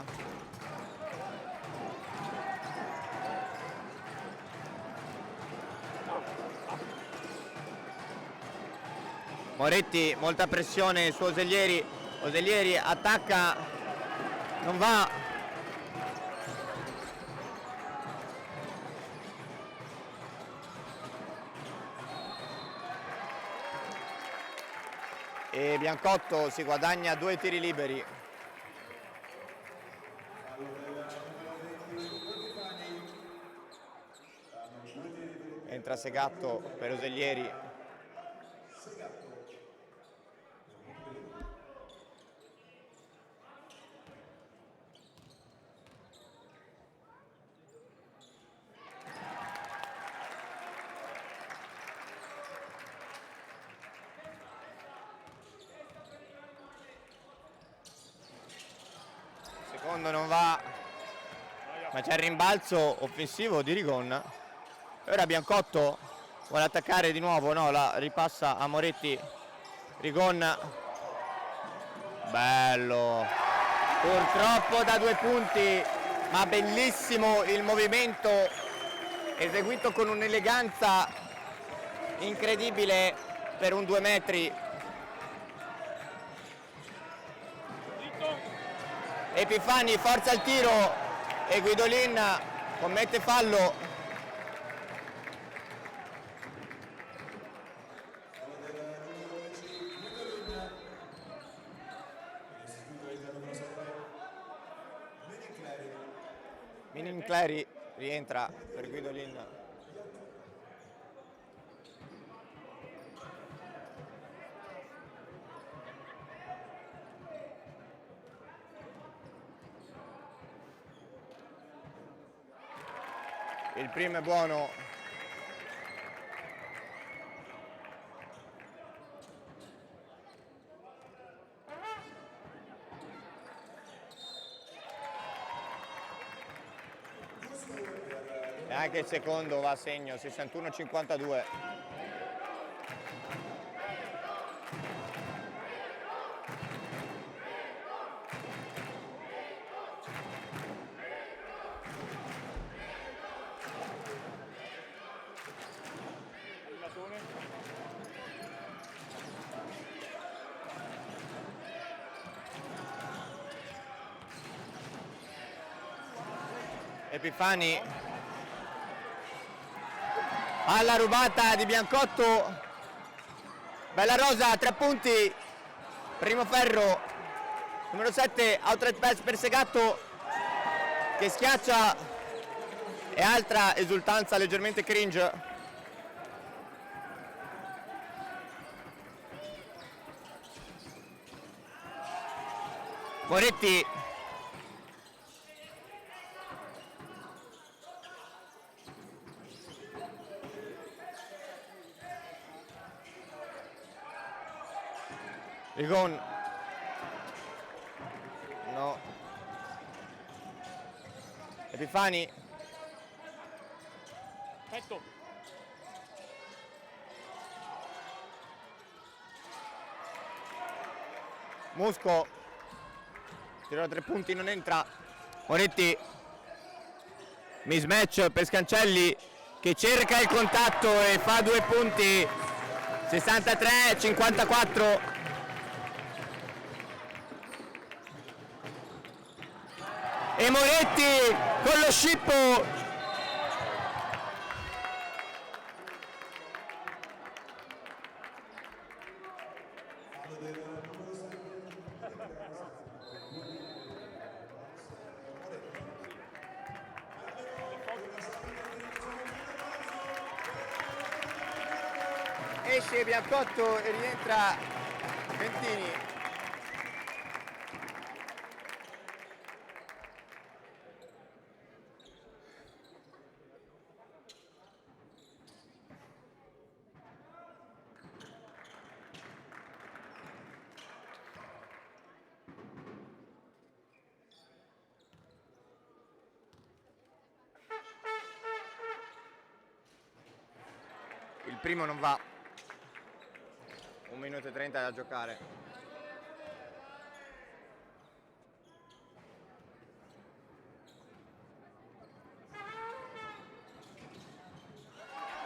Moretti, molta pressione su Osellieri. Osellieri attacca, non va. E Biancotto si guadagna 2 tiri liberi. Fallo del numero 20 Epifani. entra Segatto per Osellieri. Secondo non va, ma c'è il rimbalzo offensivo di Rigon. E ora Biancotto vuole attaccare di nuovo, no, la ripassa a Moretti. Rigon, bello, purtroppo da 2 punti, ma bellissimo il movimento, eseguito con un'eleganza incredibile per un 2 metri. Epifani forza il tiro e Guidolin commette fallo. Minin Clery rientra per Guidolin. Il primo è buono. E anche il secondo va a segno, 61-52. Epifani, alla rubata di Biancotto, bella rosa, 3 punti, primo ferro, numero 7, outlet pass per Segatto che schiaccia e altra esultanza leggermente cringe. Moretti, Rigon, no, Epifani, Petto. Musco, tiro da 3 punti, non entra. Moretti, mismatch per Scancelli che cerca il contatto e fa 2 punti, 63-54. E Moretti con lo scippo. Esce Biancotto e rientra Ventini. Il primo non va. 1 minuto e 30 da giocare.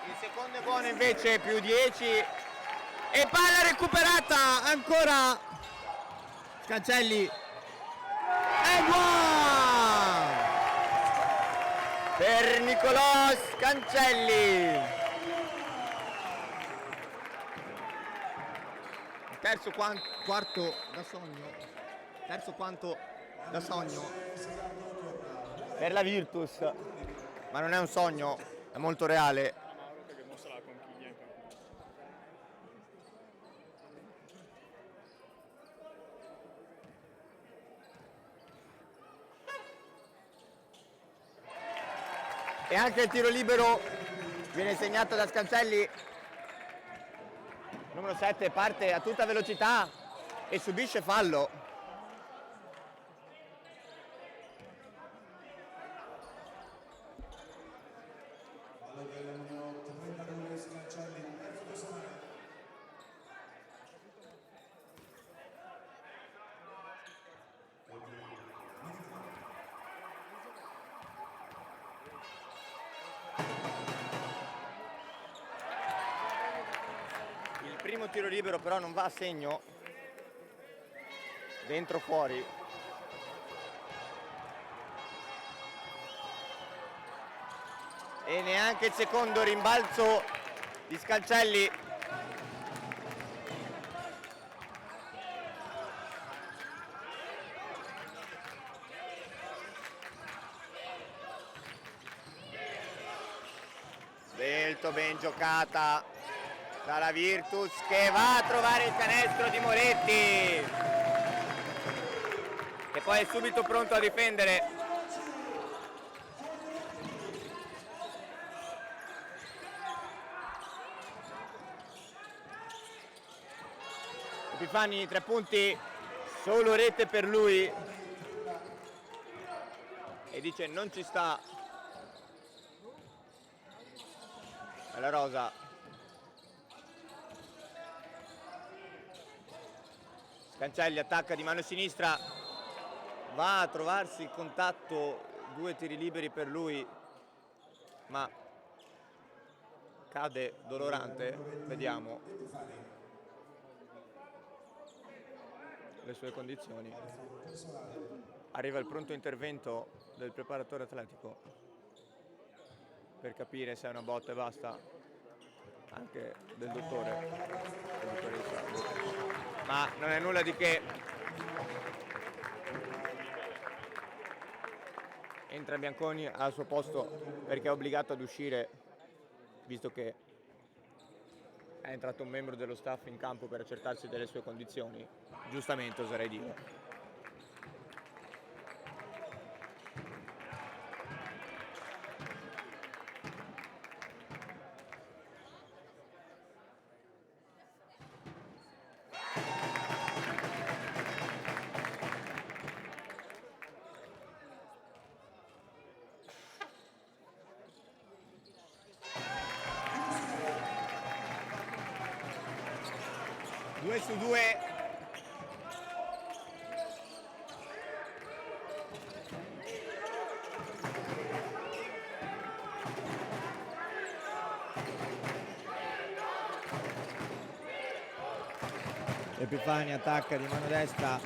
Il secondo è buono invece, più 10. E palla recuperata ancora Scancelli. E buono per Nicolò Scancelli. Terzo quarto da sogno. Terzo quanto da sogno per la Virtus. Ma non è un sogno, è molto reale. E anche il tiro libero viene segnato da Scancelli. Numero 7 parte a tutta velocità e subisce fallo. Fallo del numero 32 Scancelli, terzo personale. Il primo tiro libero però non va a segno. Dentro fuori. E neanche il secondo rimbalzo di Scancelli. Svelto, ben giocata dalla Virtus che va a trovare il canestro di Moretti, che poi è subito pronto a difendere. Epifani 3 punti, solo rete per lui e dice non ci sta. La rosa. Scancelli attacca di mano sinistra, va a trovarsi il contatto, 2 tiri liberi per lui, ma cade dolorante. Vediamo le sue condizioni. Arriva il pronto intervento del preparatore atletico per capire se è una botta e basta, anche del dottore, ma non è nulla di che. Entra Bianconi al suo posto perché è obbligato ad uscire, visto che è entrato un membro dello staff in campo per accertarsi delle sue condizioni, giustamente oserei dire. Due su due. Epifani attacca di mano destra,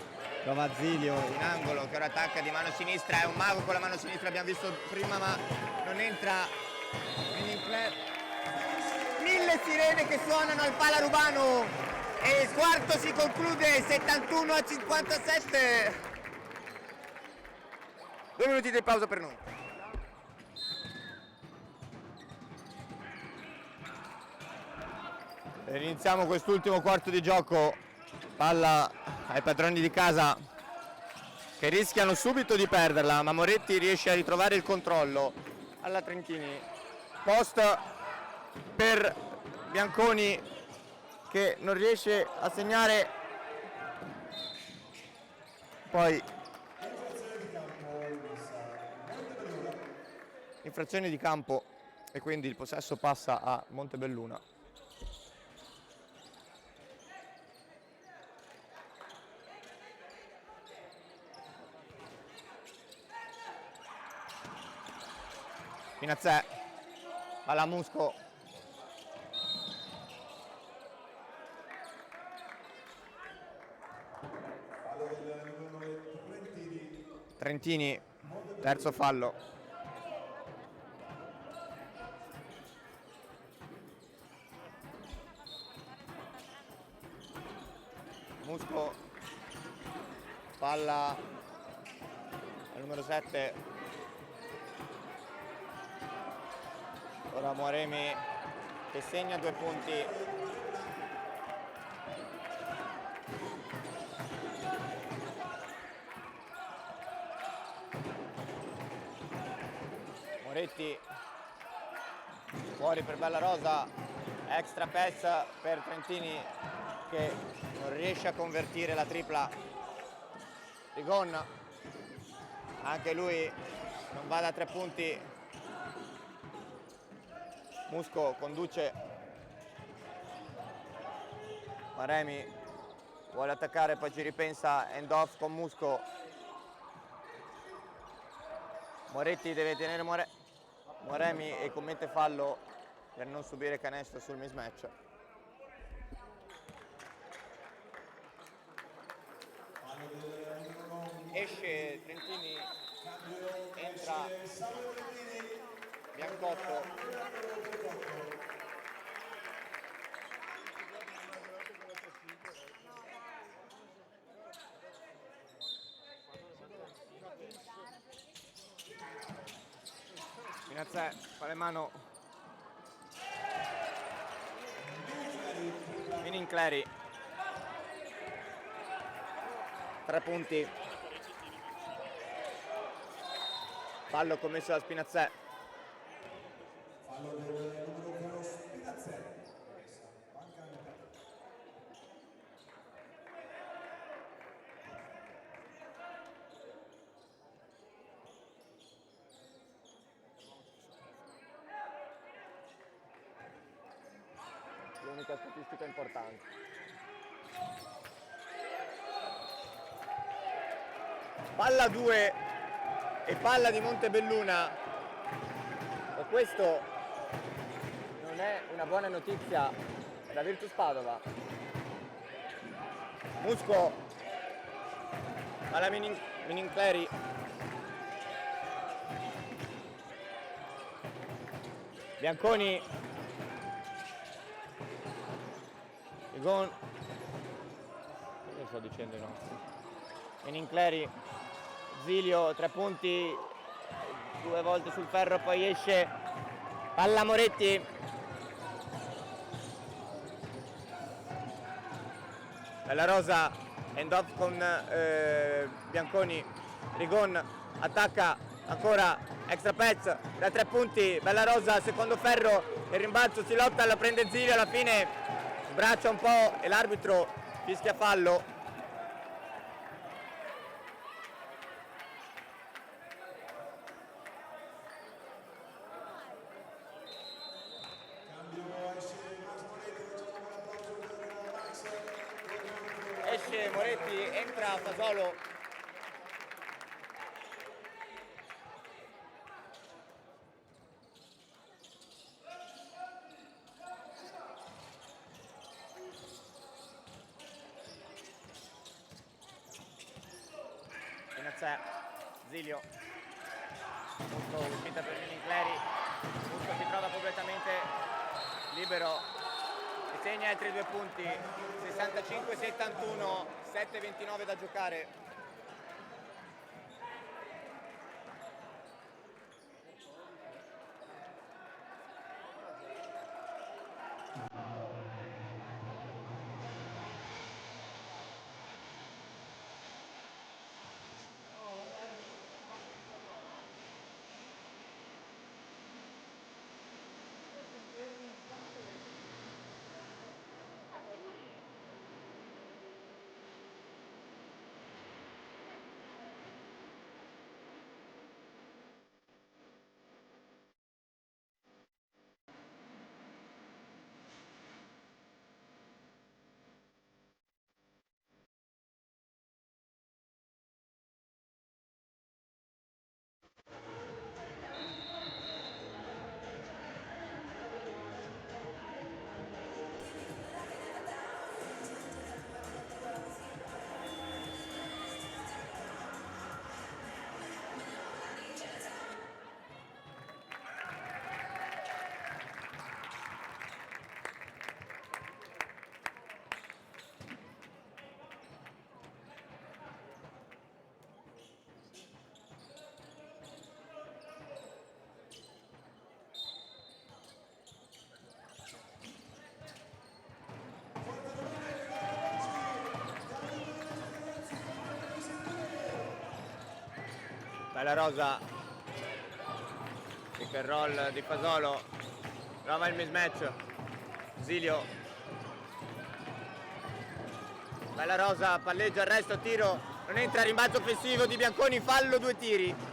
trova Zilio in angolo che ora attacca di mano sinistra, è un mago con la mano sinistra, abbiamo visto prima, ma non entra. Mille sirene che suonano al Pala Rubano. E il quarto si conclude 71-57. 2 minuti di pausa per noi. Iniziamo quest'ultimo quarto di gioco. Palla ai padroni di casa che rischiano subito di perderla, ma Moretti riesce a ritrovare il controllo. Alla Trentini. Post per Bianconi che non riesce a segnare, poi infrazione di campo e quindi il possesso passa a Montebelluna. Pinazzè, alla Musco. Trentini, terzo fallo. Musco, palla al numero 7. Ora Muaremi che segna 2 punti. Moretti fuori per Bella Rosa, extra pass per Trentini che non riesce a convertire la tripla. Rigon, anche lui non va da 3 punti. Musco conduce, Maremi vuole attaccare, poi ci ripensa, end off con Musco. Moretti deve tenere Maremi e commette fallo per non subire canestro sul mismatch. Esce Trentini, entra Biancotto. Spinazzè, Palemano, Minincleri, 3 punti, fallo commesso da Spinazzè. Fallo del numero 1 Spinazzè. Manca il tempo. L'unica statistica importante. Palla 2 e palla di Montebelluna, e questo non è una buona notizia da Virtus Padova. Musco alla Minincleri, Bianconi, Rigon, cosa sto dicendo i nostri? Minincleri, Zilio, 3 punti, 2 volte sul ferro, poi esce, palla Moretti, Bella Rosa, end off con Bianconi, Rigon attacca, ancora extra pass da 3 punti, Bella Rosa, secondo ferro, il rimbalzo, si lotta, la prende Zilio, alla fine sbraccia un po' e l'arbitro fischia fallo. Esce Moretti, entra Fasolo. Pinazzè, Zilio. Musco, uscita per Minincleri. Musco si trova completamente libero e segna altri 2 punti. 65-71, 7-29 da giocare. Bella Rosa, pick and roll di Fasolo, Trova il mismatch. Zilio. Bella Rosa, palleggio, arresto, tiro. Non entra, rimbalzo offensivo di Bianconi, fallo, 2 tiri.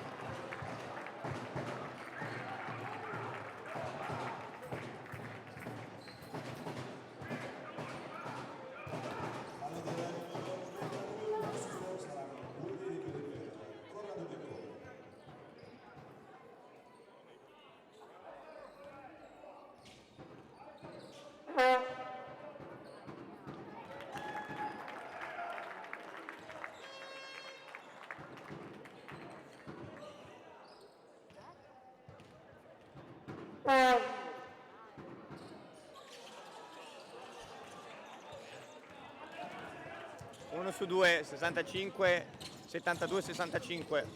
Uno su 2, 65, 72, 65.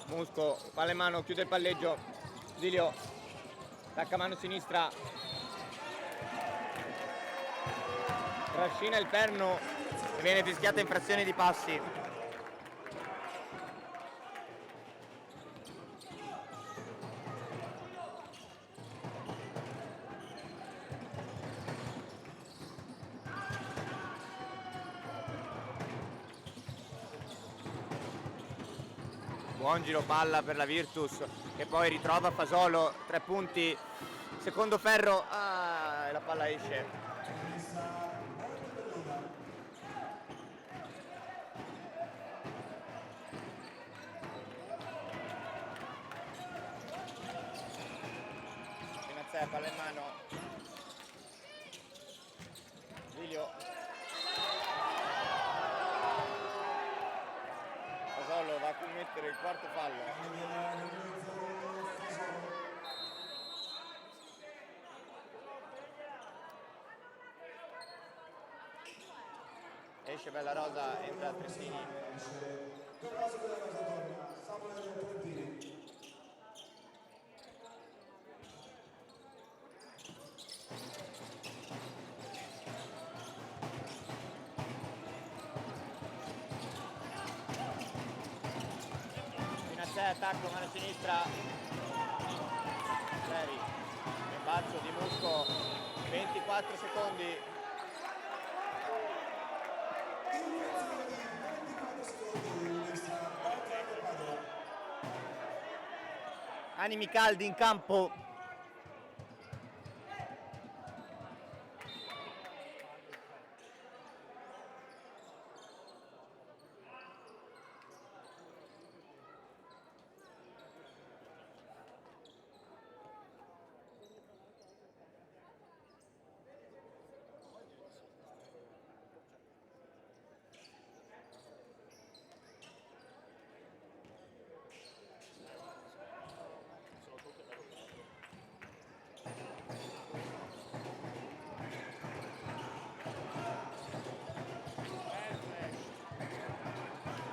Musco, palla in mano, chiude il palleggio. Zilio, attacca mano sinistra. Trascina il perno e viene fischiata infrazione di passi. Buon giro palla per la Virtus che poi ritrova Fasolo, 3 punti, secondo ferro, la palla esce. Pinazzè, palla in mano. Zilio. Fasolo va a commettere il quarto fallo. Esce Bella Rosa, entra Trentini. Pinazzè, attacco, mano sinistra. Seri, rimbalzo di Musco, 24 secondi. Animi caldi in campo.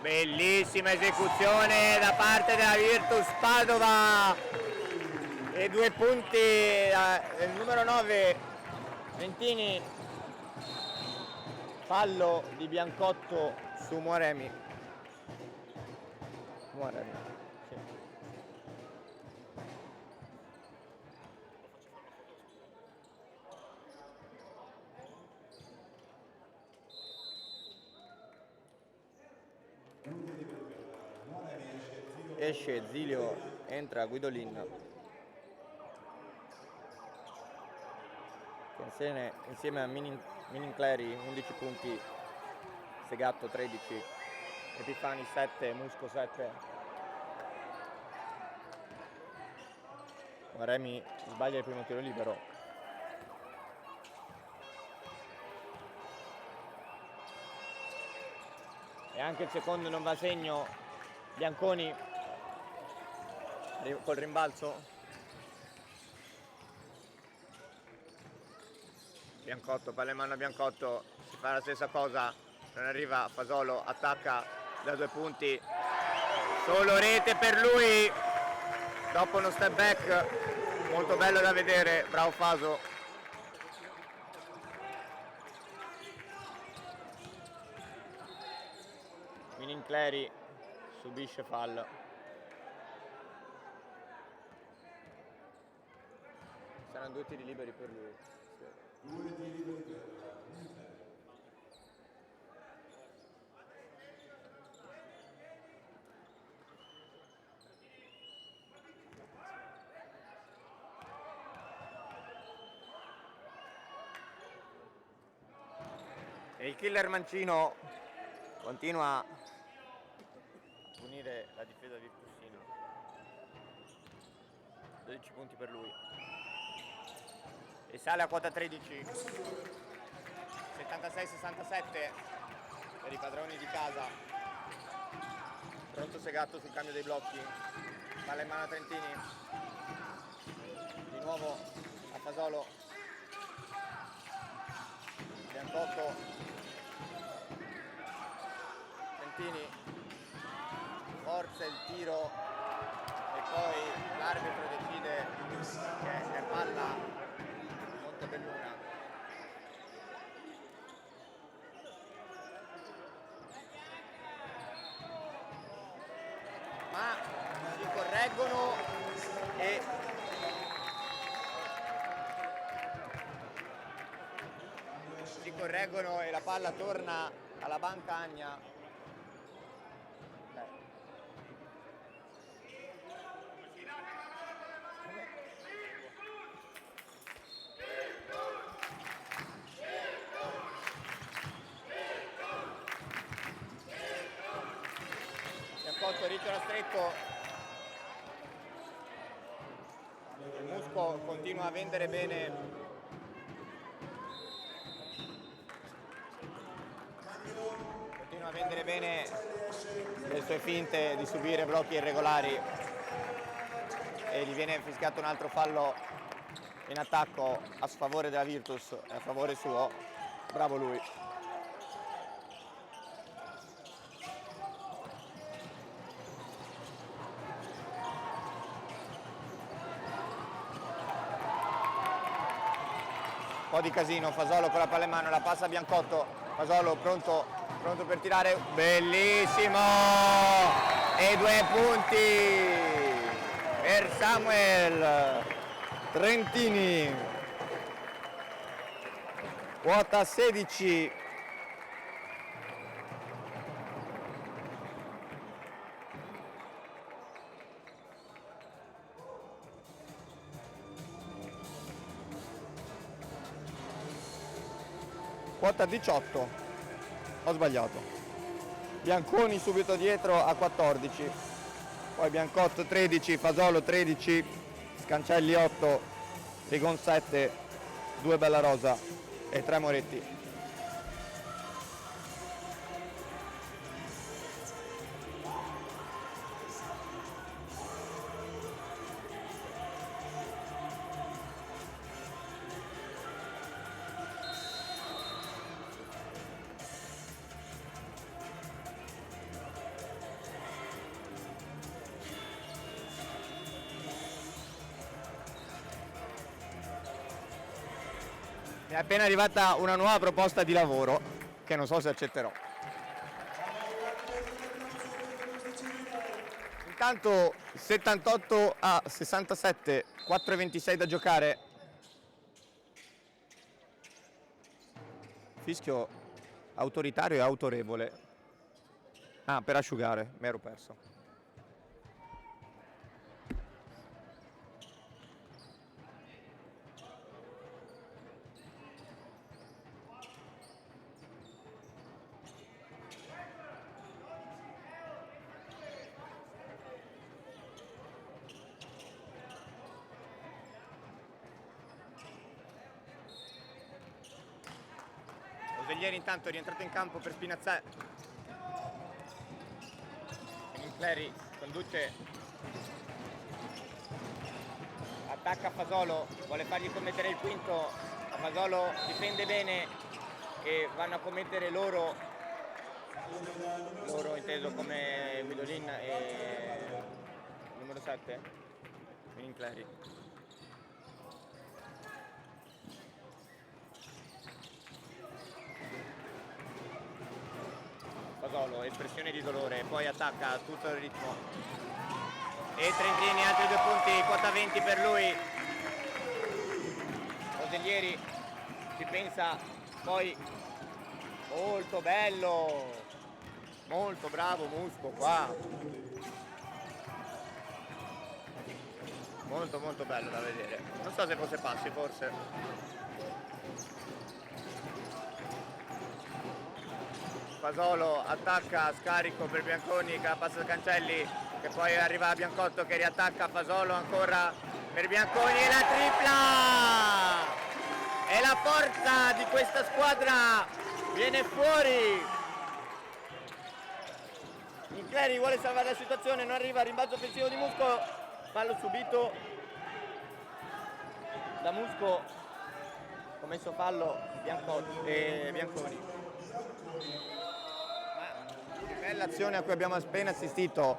Bellissima esecuzione da parte della Virtus Padova e 2 punti del numero 9 Trentini, fallo di Biancotto su Muaremi. Sì. Esce Zilio, entra Guidolin. Insieme a Minincleri 11 punti, Segatto 13, Epifani 7, Musco 7. Maremi sbaglia il primo tiro libero. E anche il secondo non va a segno. Bianconi col rimbalzo. Biancotto, palla in mano a Biancotto, si fa la stessa cosa, non arriva Fasolo, attacca da 2 punti, solo rete per lui, dopo uno step back, molto bello da vedere, bravo Faso. Minincleri subisce fallo. saranno 2 tiri liberi per lui. Sì. 2 tiri liberi per Inter. E il killer mancino continua a punire la difesa virtusina. 12 punti per lui. E sale a quota 13. 76-67 per i padroni di casa. Pronto Segatto sul cambio dei blocchi. Palla in mano a Trentini. Di nuovo a Fasolo. Biancotto. Trentini, forza il tiro e poi l'arbitro decide che è palla Montebelluna. Ma si correggono e la palla torna alla Banca Agna. Biancotto, ricchiola stretto. Il Musco continua a vendere bene. Continua a vendere bene le sue finte di subire blocchi irregolari e gli viene fischiato un altro fallo in attacco a sfavore della Virtus e a favore suo. Bravo lui. Un po' di casino, Fasolo con la palla in mano, la passa a Biancotto. Fasolo pronto per tirare, bellissimo! E 2 punti per Samuel Trentini. Quota 16. Quota 18. Ho sbagliato. Bianconi subito dietro a 14. Poi Biancotto 13, Fasolo 13, Scancelli 8, Rigon 7, 2 Bellarosa e 3 Moretti. Mi è appena arrivata una nuova proposta di lavoro che non so se accetterò. Intanto 78-67, 4:26 da giocare. Fischio autoritario e autorevole. Ah, per asciugare, mi ero perso. Oseglieri intanto è rientrato in campo per Spinazzè. Cleri conduce, attacca Fasolo, vuole fargli commettere il quinto, Fasolo difende bene e vanno a commettere loro inteso come Guidolin e numero 7, Cleri. Fasolo, espressione di dolore, poi attacca a tutto il ritmo. E Trentini, altri 2 punti, quota 20 per lui. ieri si pensa poi molto bello, molto bravo Musco qua, molto molto bello da vedere, non so se fosse passi, forse. Fasolo attacca, scarico per Bianconi che la passa da Cancelli, che poi arriva a Biancotto che riattacca Fasolo ancora per Bianconi e la tripla! E la forza di questa squadra viene fuori. Incleri vuole salvare la situazione, non arriva al rimbalzo offensivo di Musco, fallo subito da Musco, commesso fallo Bianconi. Bella azione a cui abbiamo appena assistito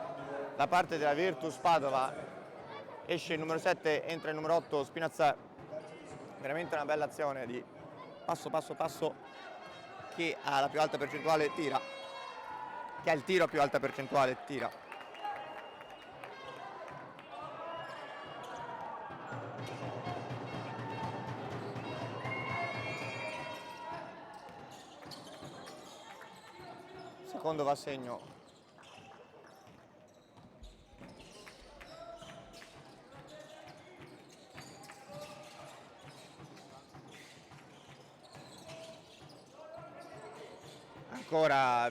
da parte della Virtus Padova. Esce il numero 7, entra il numero 8 Spinazzè. Veramente una bella azione di passo passo passo, che ha la più alta percentuale tira, che ha il tiro a più alta percentuale tira. Secondo va a segno. Ancora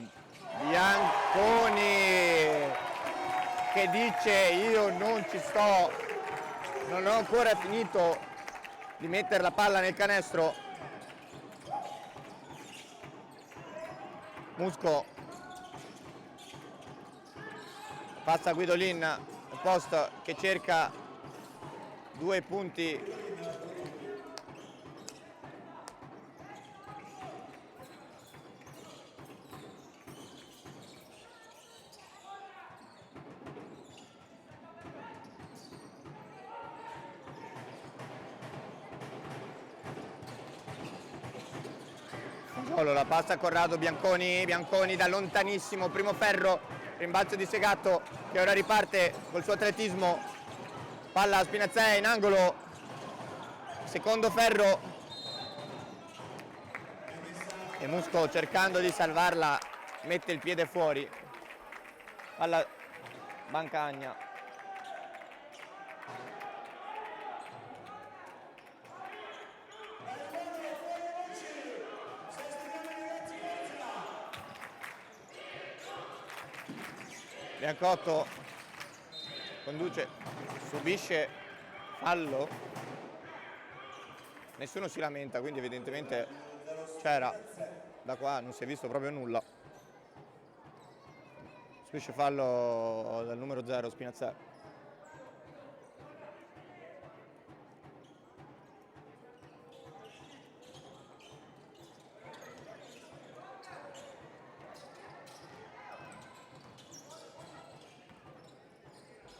Bianconi che dice io non ci sto, non ho ancora finito di mettere la palla nel canestro. Musco passa a Guidolin, post che cerca 2 punti. Solo la passa a Corrado, Bianconi da lontanissimo, primo ferro, rimbalzo di Segatto che ora riparte col suo atletismo, palla a Spinazzè in angolo, secondo ferro e Musco cercando di salvarla mette il piede fuori, palla Bancagna. Biancotto conduce, subisce fallo, nessuno si lamenta, quindi evidentemente c'era, da qua non si è visto proprio nulla. Subisce fallo dal numero 0 Spinazzè.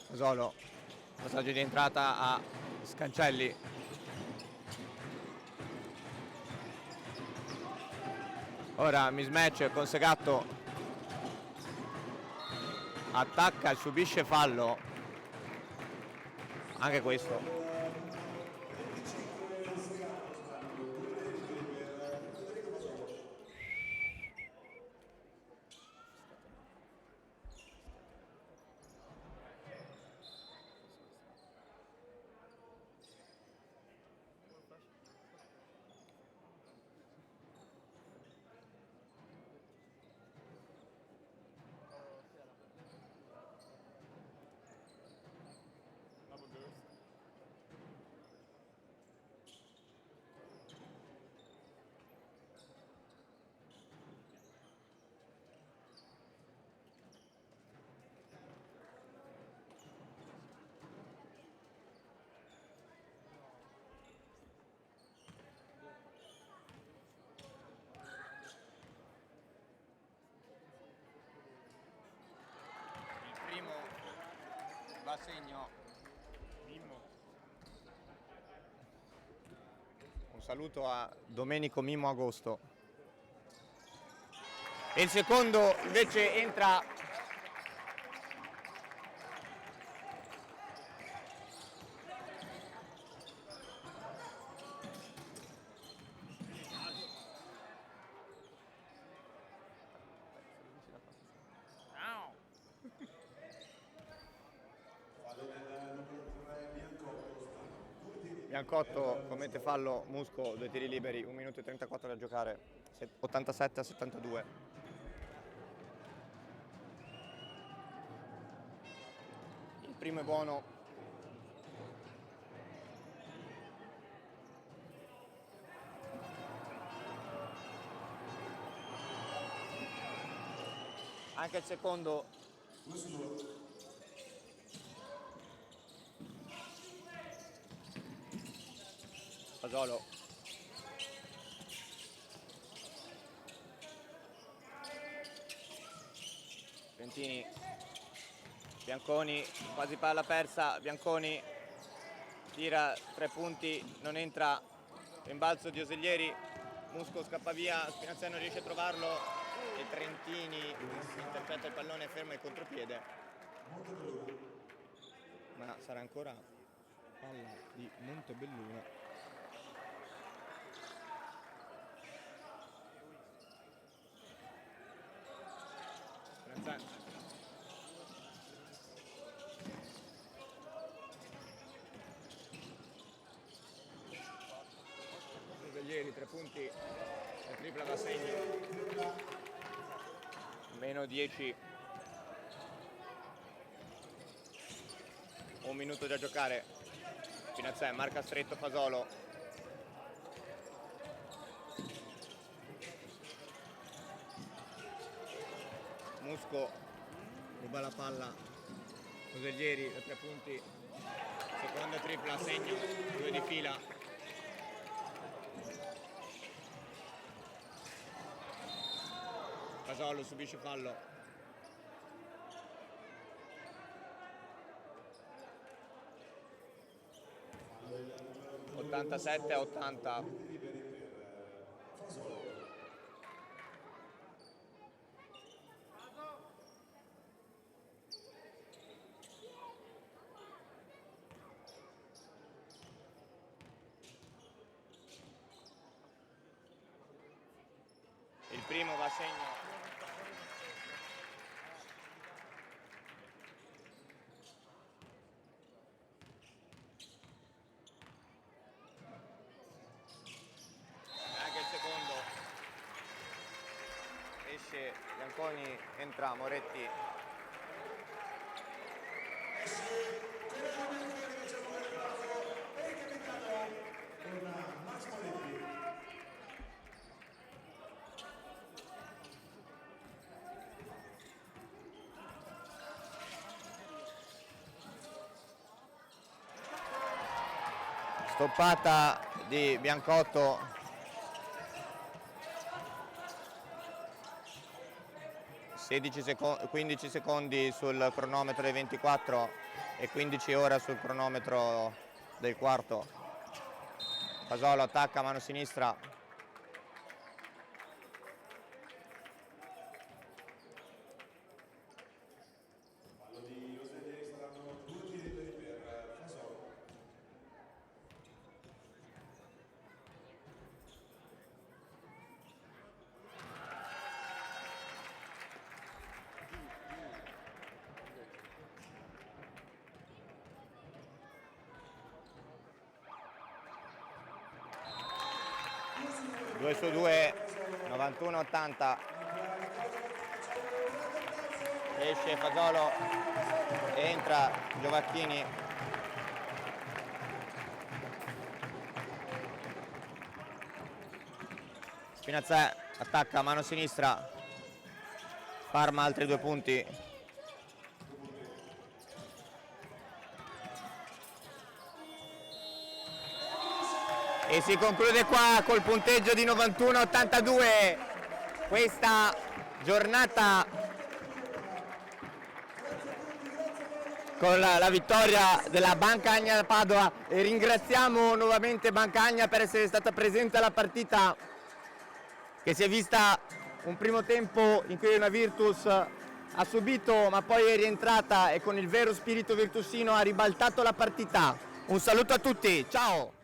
Fasolo, passaggio di entrata a Scancelli. Ora mismatch con Segatto, attacca e subisce fallo, anche questo. Va a segno Mimmo. Un saluto a Domenico Mimmo Agosto. E il secondo invece entra Biancotto commette fallo, Musco 2 tiri liberi, 1 minuto e 34 da giocare, 87-72. Il primo è buono. Anche il secondo. Fasolo. Trentini. Bianconi, quasi palla persa, Bianconi tira 3 punti, non entra, rimbalzo di Osellieri, Musco scappa via, Spinazzola non riesce a trovarlo e Trentini intercetta il pallone, ferma il contropiede, ma sarà ancora palla di Montebelluna. Spinazzola. Ieri 3 punti, la tripla da segno, meno 10, 1 minuto da giocare, Spinazzola marca stretto Fasolo, Musco ruba la palla, Osellieri da 3 punti, seconda tripla a segno, 2 di fila. Fasolo subisce fallo. 87-80. Il primo va a segno. Esce Bianconi, entra Moretti. Stoppata di Biancotto. 15 secondi sul cronometro dei 24 e 15 ora sul cronometro del quarto. Fasolo attacca, mano sinistra. Fallo di Osellieri, saranno 2 tiri liberi per Fasolo. Due su 2, 91-80. Esce Fasolo, entra Giovacchini. Spinazzola attacca, mano sinistra, Parma altri 2 punti. E si conclude qua col punteggio di 91-82 questa giornata con la vittoria della Bancagna Padova, e ringraziamo nuovamente Bancagna per essere stata presente alla partita, che si è vista un primo tempo in cui una Virtus ha subito ma poi è rientrata e con il vero spirito virtusino ha ribaltato la partita. Un saluto a tutti, ciao!